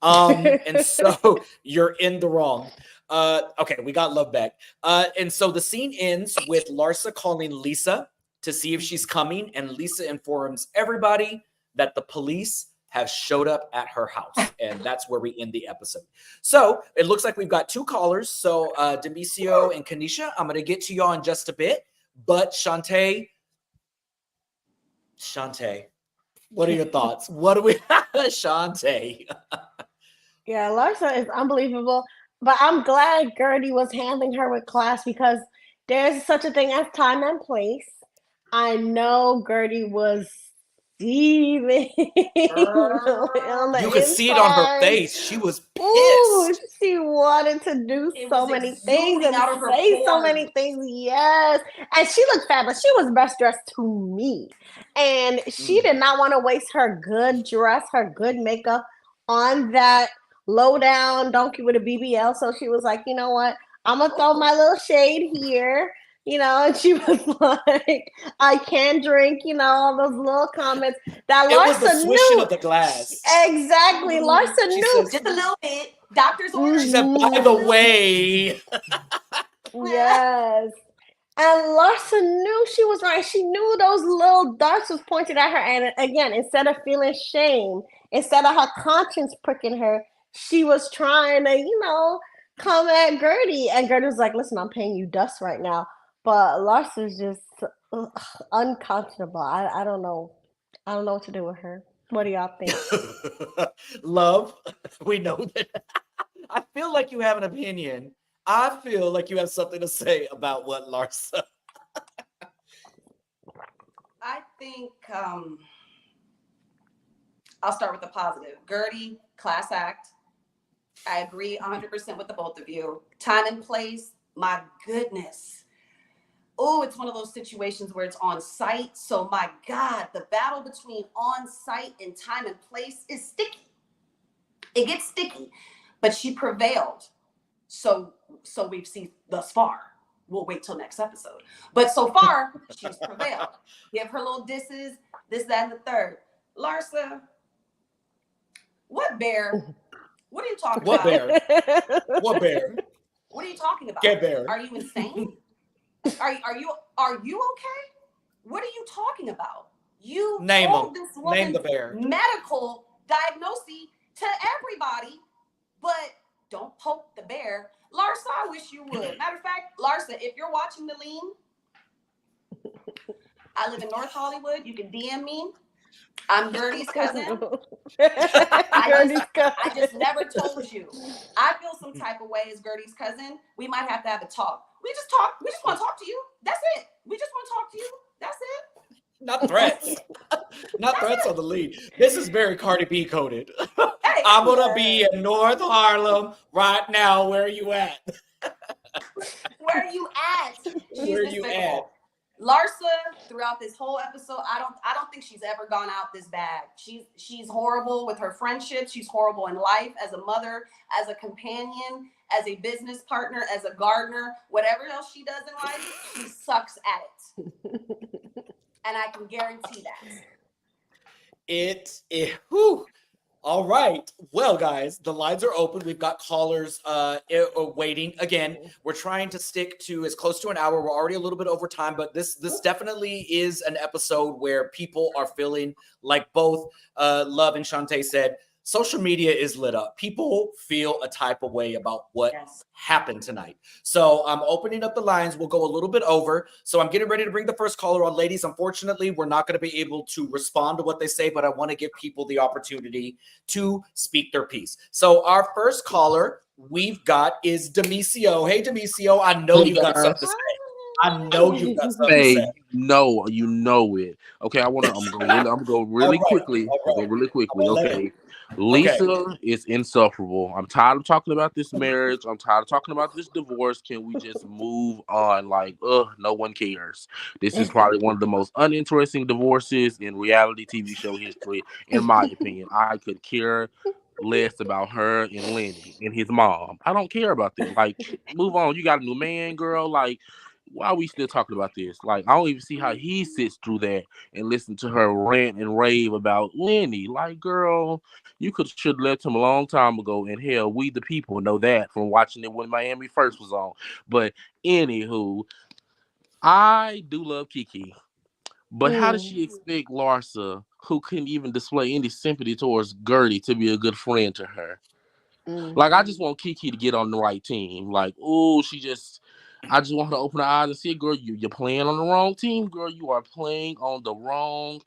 And so you're in the wrong. Okay, we got love back. And so the scene ends with Larsa calling Lisa to see if she's coming. And Lisa informs everybody that the police have showed up at her house. And that's where we end the episode. So it looks like we've got two callers. So Demisio and Kanisha, I'm going to get to y'all in just a bit. But Shantae, what are your thoughts? What do we, Shantae? Yeah, Larsa is unbelievable. But I'm glad Gertie was handling her with class because there's such a thing as time and place. I know Gertie was seething on the You could see it on her face. She was pissed. Ooh, she wanted to do so many things and say so many things. Yes. And she looked fabulous. She was best dressed to me. And she did not want to waste her good dress, her good makeup on that low down donkey with a BBL. So she was like, you know what? I'm going to throw my little shade here. And she was like, I can drink, all those little comments. That Larsa was the swishing of the glass. Exactly. Larsa knew. Just a little bit. Doctor's orders. She said, by the way. Yes. And Larsa knew she was right. She knew those little darts was pointed at her. And again, instead of feeling shame, instead of her conscience pricking her, she was trying to, come at Gertie. And Gertie was like, listen, I'm paying you dust right now. But Larsa's just unconscionable. I don't know. I don't know what to do with her. What do y'all think? Love, we know that. I feel like you have an opinion. I feel like you have something to say about what Larsa. I think I'll start with the positive. Gertie, class act. I agree 100% with the both of you. Time and place, my goodness. oh, it's one of those situations where it's on site. So my God, the battle between on site and time and place is sticky. It gets sticky, but she prevailed. So we've seen thus far. We'll wait till next episode. But so far, she's prevailed. Give her little disses, this, that, and the third. Larsa, what bear? What are you talking What about? bear? What bear? What are you talking about? Get bear. Are you insane? Are you okay? What are you talking about? You Name told him. this woman Name the bear. medical diagnosis to everybody, but don't poke the bear. Larsa, I wish you would. Matter of fact, Larsa, if you're watching the lean, I live in North Hollywood. You can DM me. I'm Gertie's cousin. I just never told you. I feel some type of way as Gertie's cousin. We might have to have a talk. We just want to talk to you. That's it. We just want to talk to you. That's it. Not threats. Not threats on the lead. This is very Cardi B coded. Hey, I'm going to be in North Harlem right now. Where are you at? Where are you at? She's Where are you at? Larsa, throughout this whole episode, I don't think she's ever gone out this bad. She's horrible with her friendships. She's horrible in life as a mother, as a companion, as a business partner, as a gardener, whatever else she does in life, she sucks at it. And I can guarantee that. Whew. All right. Well, guys, the lines are open. We've got callers waiting. Again, we're trying to stick to as close to an hour. We're already a little bit over time, but this definitely is an episode where people are feeling like both Love and Shantae said, social media is lit up. People feel a type of way about what happened tonight. So I'm opening up the lines. We'll go a little bit over. So I'm getting ready to bring the first caller on. Ladies, unfortunately, we're not going to be able to respond to what they say, but I want to give people the opportunity to speak their piece. So our first caller we've got is Demisio. Hey, Demisio, I know you got something to say. I know you got something to say. No, you know it. Okay, I'm gonna go really quickly. Okay. Lisa is insufferable. I'm tired of talking about this marriage. I'm tired of talking about this divorce. Can we just move on? Like, no one cares. This is probably one of the most uninteresting divorces in reality TV show history, in my opinion. I could care less about her and Lenny and his mom. I don't care about them. Like, move on. You got a new man, girl. Like, why are we still talking about this? Like, I don't even see how he sits through that and listen to her rant and rave about Lenny. Like, girl, you should have left him a long time ago. And hell, we the people know that from watching it when Miami first was on. But anywho, I do love Kiki. But how does she expect Larsa, who couldn't even display any sympathy towards Gertie, to be a good friend to her? Like, I just want Kiki to get on the right team. Like, I just want her to open her eyes and see, girl, you're playing on the wrong team, girl. You are playing on the wrong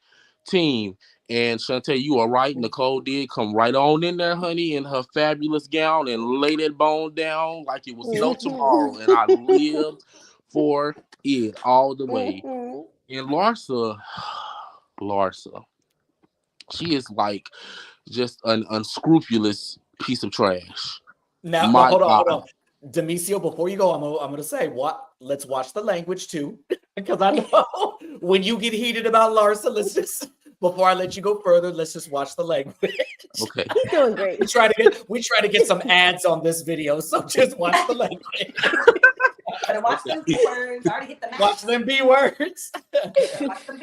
team. And Shantae, you are right. Nicole did come right on in there, honey, in her fabulous gown and lay that bone down like it was no tomorrow. And I lived for it all the way. And Larsa, she is like just an unscrupulous piece of trash. Now hold on. Demisio, before you go, I'm gonna say let's watch the language too. Because I know when you get heated about Larsa, before I let you go further, let's just watch the language. Okay. He's doing great. We try to get some ads on this video, so just watch the language. Better watch them B words. I already hit the match. Watch them B words.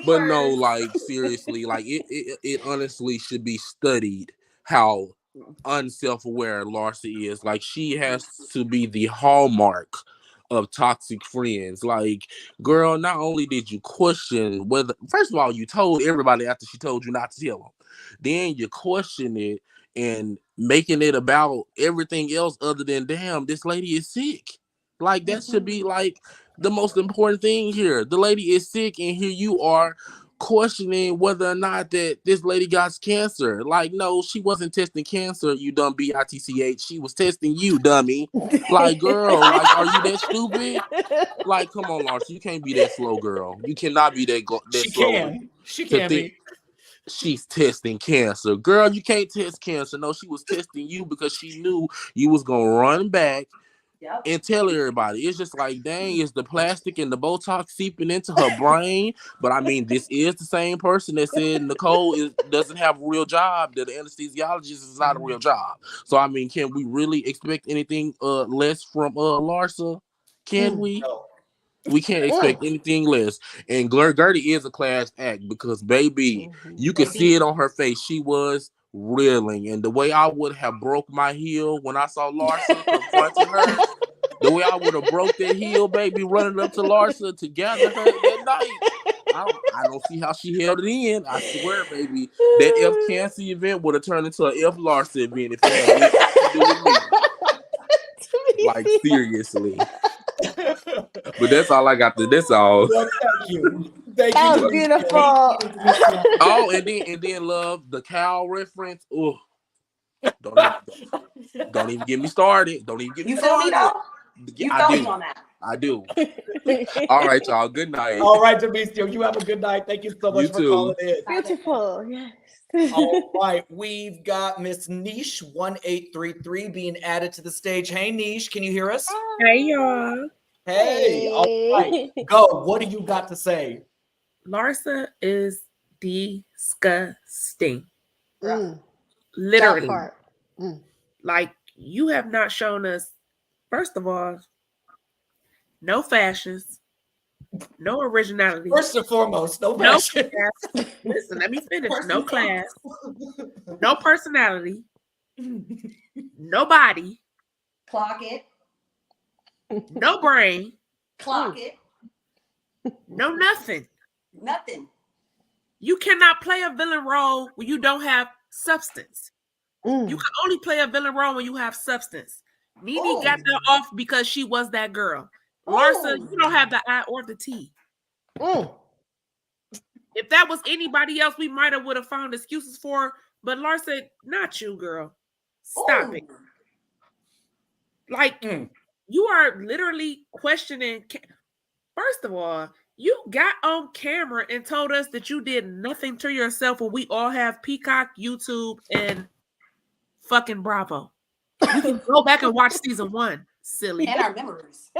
But no, like, seriously, like it honestly should be studied how unself-aware Larsa is. Like, she has to be the hallmark of toxic friends. Like, girl, not only did you question whether, first of all, you told everybody after she told you not to tell them, then you question it and making it about everything else other than, damn, this lady is sick. Like, that should be like the most important thing here. The lady is sick, and here you are questioning whether or not that this lady got cancer. Like, no, she wasn't testing cancer, you dumb bitch. She was testing you, dummy. Like, girl, like, are you that stupid? Like, come on, Larsa, you can't be that slow, girl. You cannot be that slow. She can be. She's testing cancer. Girl, you can't test cancer. No, she was testing you because she knew you was gonna run back and tell everybody. It's just like, dang, is the plastic and the Botox seeping into her brain? But I mean, this is the same person that said Nicole doesn't have a real job, that the anesthesiologist is not a real job. So I mean, can we really expect anything less from Larsa? Can we? No. We can't expect anything less. And Gertie is a class act because, baby, you could see it on her face. She was reeling. And the way I would have broke my heel when I saw Larsa confronting her, the way I would have broke that heel, baby, running up to Larsa to gather her that night, I don't see how she held it in. I swear, baby, that F Cancer event would have turned into an F Larsa event if it had anything to do with me. Like, seriously. But that's all I got. That's all. Well, thank you. Thank That you. was beautiful. Oh, and then love the cow reference. Oh, don't even get me started. Don't even get me You feel me started. though? You felt me on that. I do. All right, y'all. Good night. All right, Demetrio, you have a good night. Thank you so much for calling in. Beautiful. Yes. All right, we've got Miss Niche 1833 being added to the stage. Hey, Niche, can you hear us? Hey, y'all. Hey, all right, go. What do you got to say? Larsa is disgusting. Mm. Literally. That part. Mm. Like, you have not shown us, first of all, no fashions, no originality. First and foremost, no fashion. Class. Listen, let me finish. No class, no personality, no body, Clock it. no brain, Clock it. no nothing. Nothing. You cannot play a villain role when you don't have substance. You can only play a villain role when you have substance. Nene got that off because she was that girl. Larsa, you don't have the I or the T. If that was anybody else, we might have would have found excuses for her. But Larsa, not you, girl. Stop it. Like, you are literally questioning. First of all, you got on camera and told us that you did nothing to yourself when we all have Peacock, YouTube, and fucking Bravo. You can go back and watch season 1, silly. And our memories.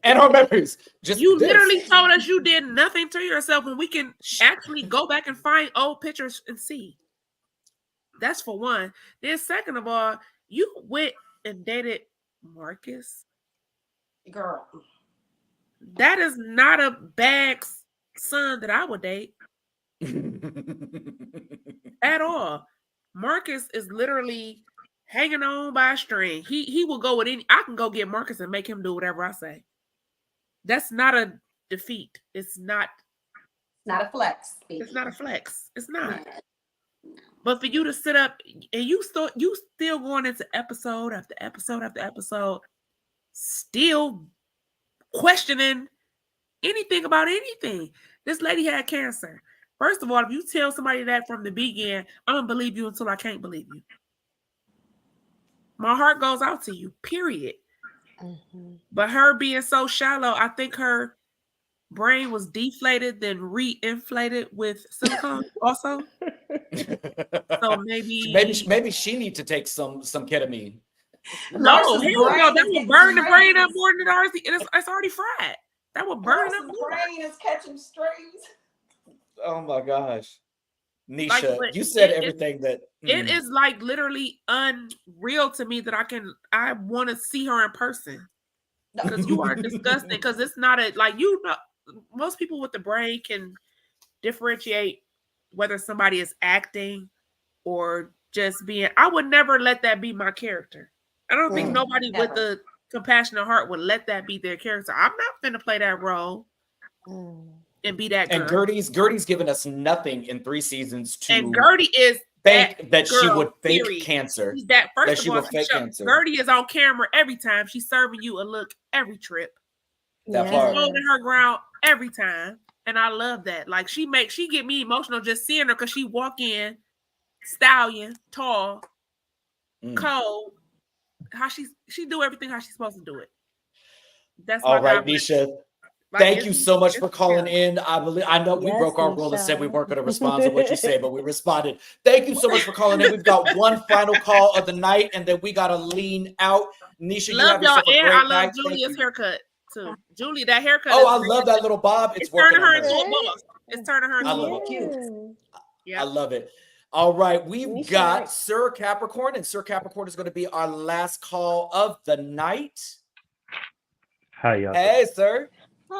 And our memories. Just you literally told us you did nothing to yourself when we can actually go back and find old pictures and see. That's for one. Then second of all, you went and dated Marcus. Girl. That is not a bad son that I would date. At all. Marcus is literally hanging on by a string. He will go with any. I can go get Marcus and make him do whatever I say. That's not a defeat. It's not a flex. Baby. It's not a flex. It's not. But for you to sit up and you still going into episode after episode after episode, still questioning anything about anything. This lady had cancer. First of all, if you tell somebody that from the beginning, I'm gonna believe you until I can't believe you. My heart goes out to you, period. But her being so shallow, I think her brain was deflated, then re-inflated with silicone also. So maybe she need to take some ketamine. No, that will burn the brain up more than ours. It's already fried. That will burn up more. Brain is catching strays. Oh my gosh. Nisha, you said everything that it is like literally unreal to me that I want to see her in person. Because you are disgusting. Because it's not most people with the brain can differentiate whether somebody is acting or just being. I would never let that be my character. I don't think nobody with the compassionate heart would let that be their character. I'm not going to play that role and be that girl. And Gertie's given us nothing in 3 seasons to. And Gertie is think that girl, she would fake period. cancer. That first that of she all, would fake cancer. Gertie is on camera every time. She's serving you a look every trip. That She's holding her ground every time. And I love that. Like she get me emotional just seeing her because she walk in, stallion, tall, cold. How she do everything how she's supposed to do it. That's all right, Nisha. Thank you so much for calling in. I know we broke our rule and said we weren't going to respond to what you said, but we responded. Thank you so much for calling in. We've got one final call of the night, and then we got to lean out. Nisha, you have yourself a great night. I love Julia's haircut too. Julie, that haircut. Oh, I love that little bob. It's turning her into a boss. It's turning her into a boss. Cute. Yeah. I love it. All right, we've got Sir Capricorn, and Sir Capricorn is going to be our last call of the night. Hi, y'all. Hey, sir.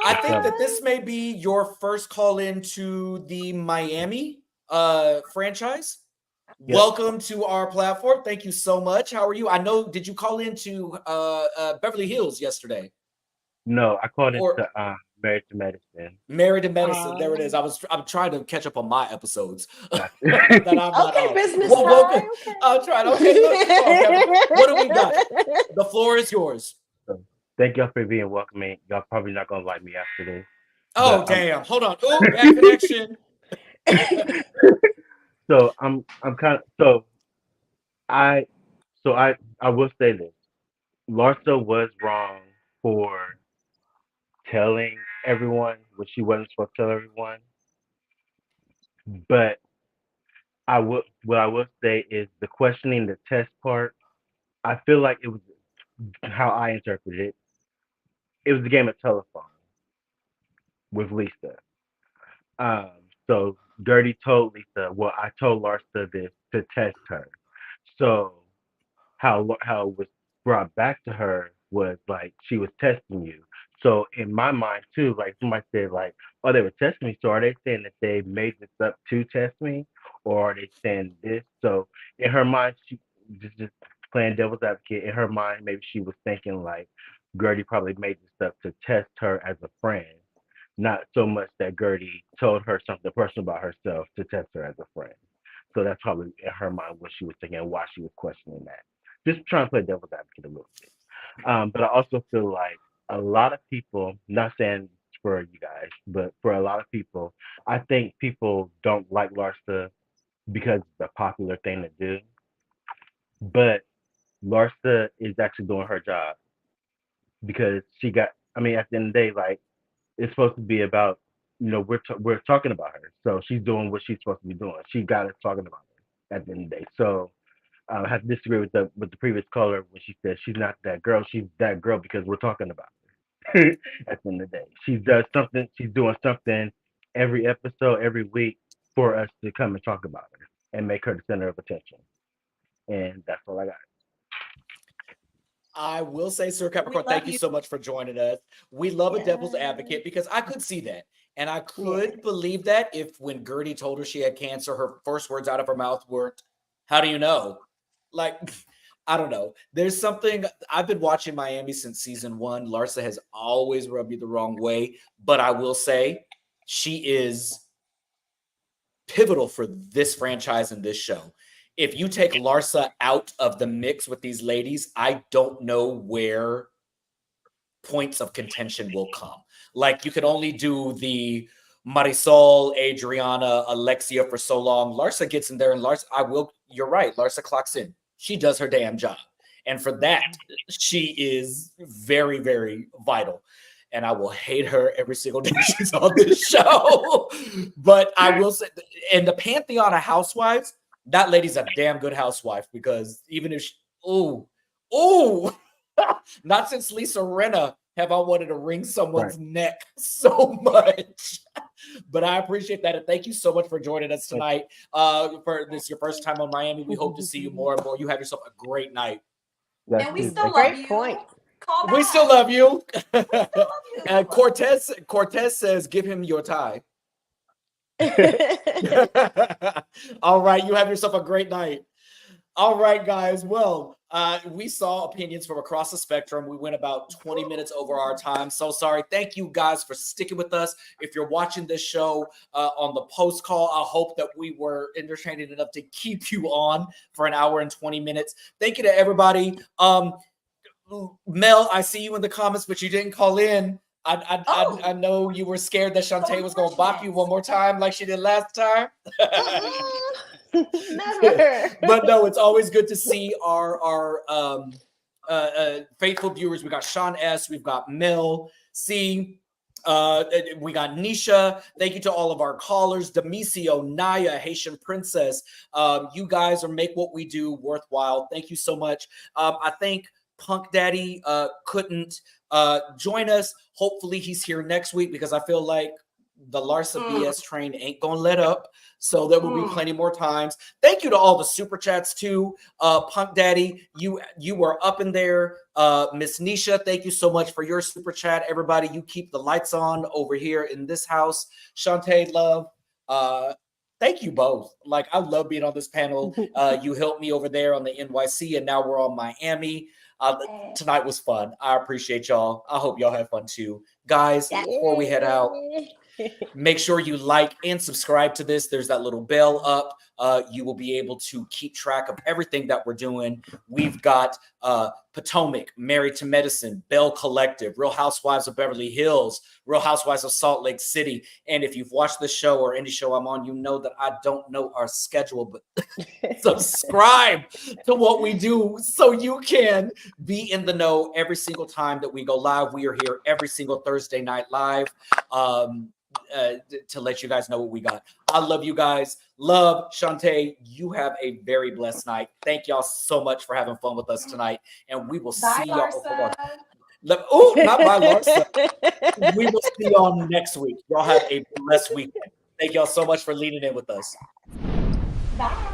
I think that this may be your first call into the Miami franchise. Yes. Welcome to our platform. Thank you so much. How are you? I know, did you call into Beverly Hills yesterday? No, I called into Married to Medicine. Married to Medicine. There it is. I'm trying to catch up on my episodes. Business welcome. Okay. I'm trying. Okay, look. What do we got? The floor is yours. Thank y'all for being welcoming. Y'all probably not gonna like me after this. Oh, damn. Hold on. Oh, bad connection. So I will say this. Larsa was wrong for telling everyone what she wasn't supposed to tell everyone. But what I will say is the questioning the test part, I feel like it was how I interpreted it. It was a game of telephone with Lisa. So Gertie told Lisa, well, I told Larsa this to test her. So how it was brought back to her was like she was testing you. So in my mind too, like somebody said, like, oh, they were testing me. So are they saying that they made this up to test me, or are they saying this? So in her mind, she just playing devil's advocate. In her mind, maybe she was thinking like Gertie probably made this up to test her as a friend, not so much that Gertie told her something personal about herself to test her as a friend. So that's probably in her mind what she was thinking and why she was questioning that. Just trying to play devil's advocate a little bit. But I also feel like a lot of people, not saying for you guys, but for a lot of people, I think people don't like Larsa because it's a popular thing to do. But Larsa is actually doing her job because at the end of the day, like, it's supposed to be about, we're talking about her. So she's doing what she's supposed to be doing. She got us talking about her at the end of the day. So I have to disagree with the previous caller when she said she's not that girl. She's that girl because we're talking about her at the end of the day. She's doing something every episode, every week for us to come and talk about her and make her the center of attention. And that's all I got. I will say, Sir Capricorn, thank you so much for joining us. We love a devil's advocate because I could see that. And I could believe that if when Gertie told her she had cancer, her first words out of her mouth were, how do you know? Like, I don't know. There's something, I've been watching Miami since season 1. Larsa has always rubbed me the wrong way. But I will say she is pivotal for this franchise and this show. If you take Larsa out of the mix with these ladies, I don't know where points of contention will come. Like, you could only do the Marisol, Adriana, Alexia for so long. Larsa gets in there, and you're right, Larsa clocks in. She does her damn job. And for that, she is very, very vital. And I will hate her every single day she's on this show. But I will say, in the pantheon of housewives, that lady's a damn good housewife, because even if not since Lisa Rinna have I wanted to wring someone's neck so much. But I appreciate that. And thank you so much for joining us tonight. For this your first time on Miami. We hope to see you more and more. You have yourself a great night. And we still love you. Point. We still love you. And Cortez says, give him your tie. All right, you have yourself a great night. All right, guys. Well, we saw opinions from across the spectrum. We went about 20 minutes over our time. So sorry. Thank you guys for sticking with us. If you're watching this show on the post call, I hope that we were entertaining enough to keep you on for an hour and 20 minutes. Thank you to everybody. Mel, I see you in the comments, but you didn't call in. I know you were scared that Shantae was going to bop you one more time like she did last time. Never. But no, it's always good to see our faithful viewers. We got Sean S. We've got Mel C. We got Nisha. Thank you to all of our callers. Demisio, Naya, Haitian Princess. You guys make what we do worthwhile. Thank you so much. I think Punk Daddy couldn't join us. Hopefully he's here next week because I feel like the Larsa BS train ain't gonna let up. So there will be plenty more times. Thank you to all the super chats too. Punk Daddy, you were up in there. Miss Nisha, thank you so much for your super chat. Everybody, you keep the lights on over here in this house. Shantae, love. Thank you both. Like, I love being on this panel. You helped me over there on the NYC, and now we're on Miami. Tonight was fun. I appreciate y'all. I hope y'all have fun too. Guys, before we head out, make sure you like and subscribe to this. There's that little bell up. You will be able to keep track of everything that we're doing. We've got Potomac, Married to Medicine, Bell Collective, Real Housewives of Beverly Hills, Real Housewives of Salt Lake City. And if you've watched the show or any show I'm on, you know that I don't know our schedule, but subscribe to what we do so you can be in the know every single time that we go live. We are here every single Thursday night live. To let you guys know what we got. I love you guys. Love, Shantae. You have a very blessed night. Thank y'all so much for having fun with us tonight. And we will see y'all. Oh, not by Larsa. We will see y'all next week. Y'all have a blessed weekend. Thank y'all so much for leaning in with us. Bye.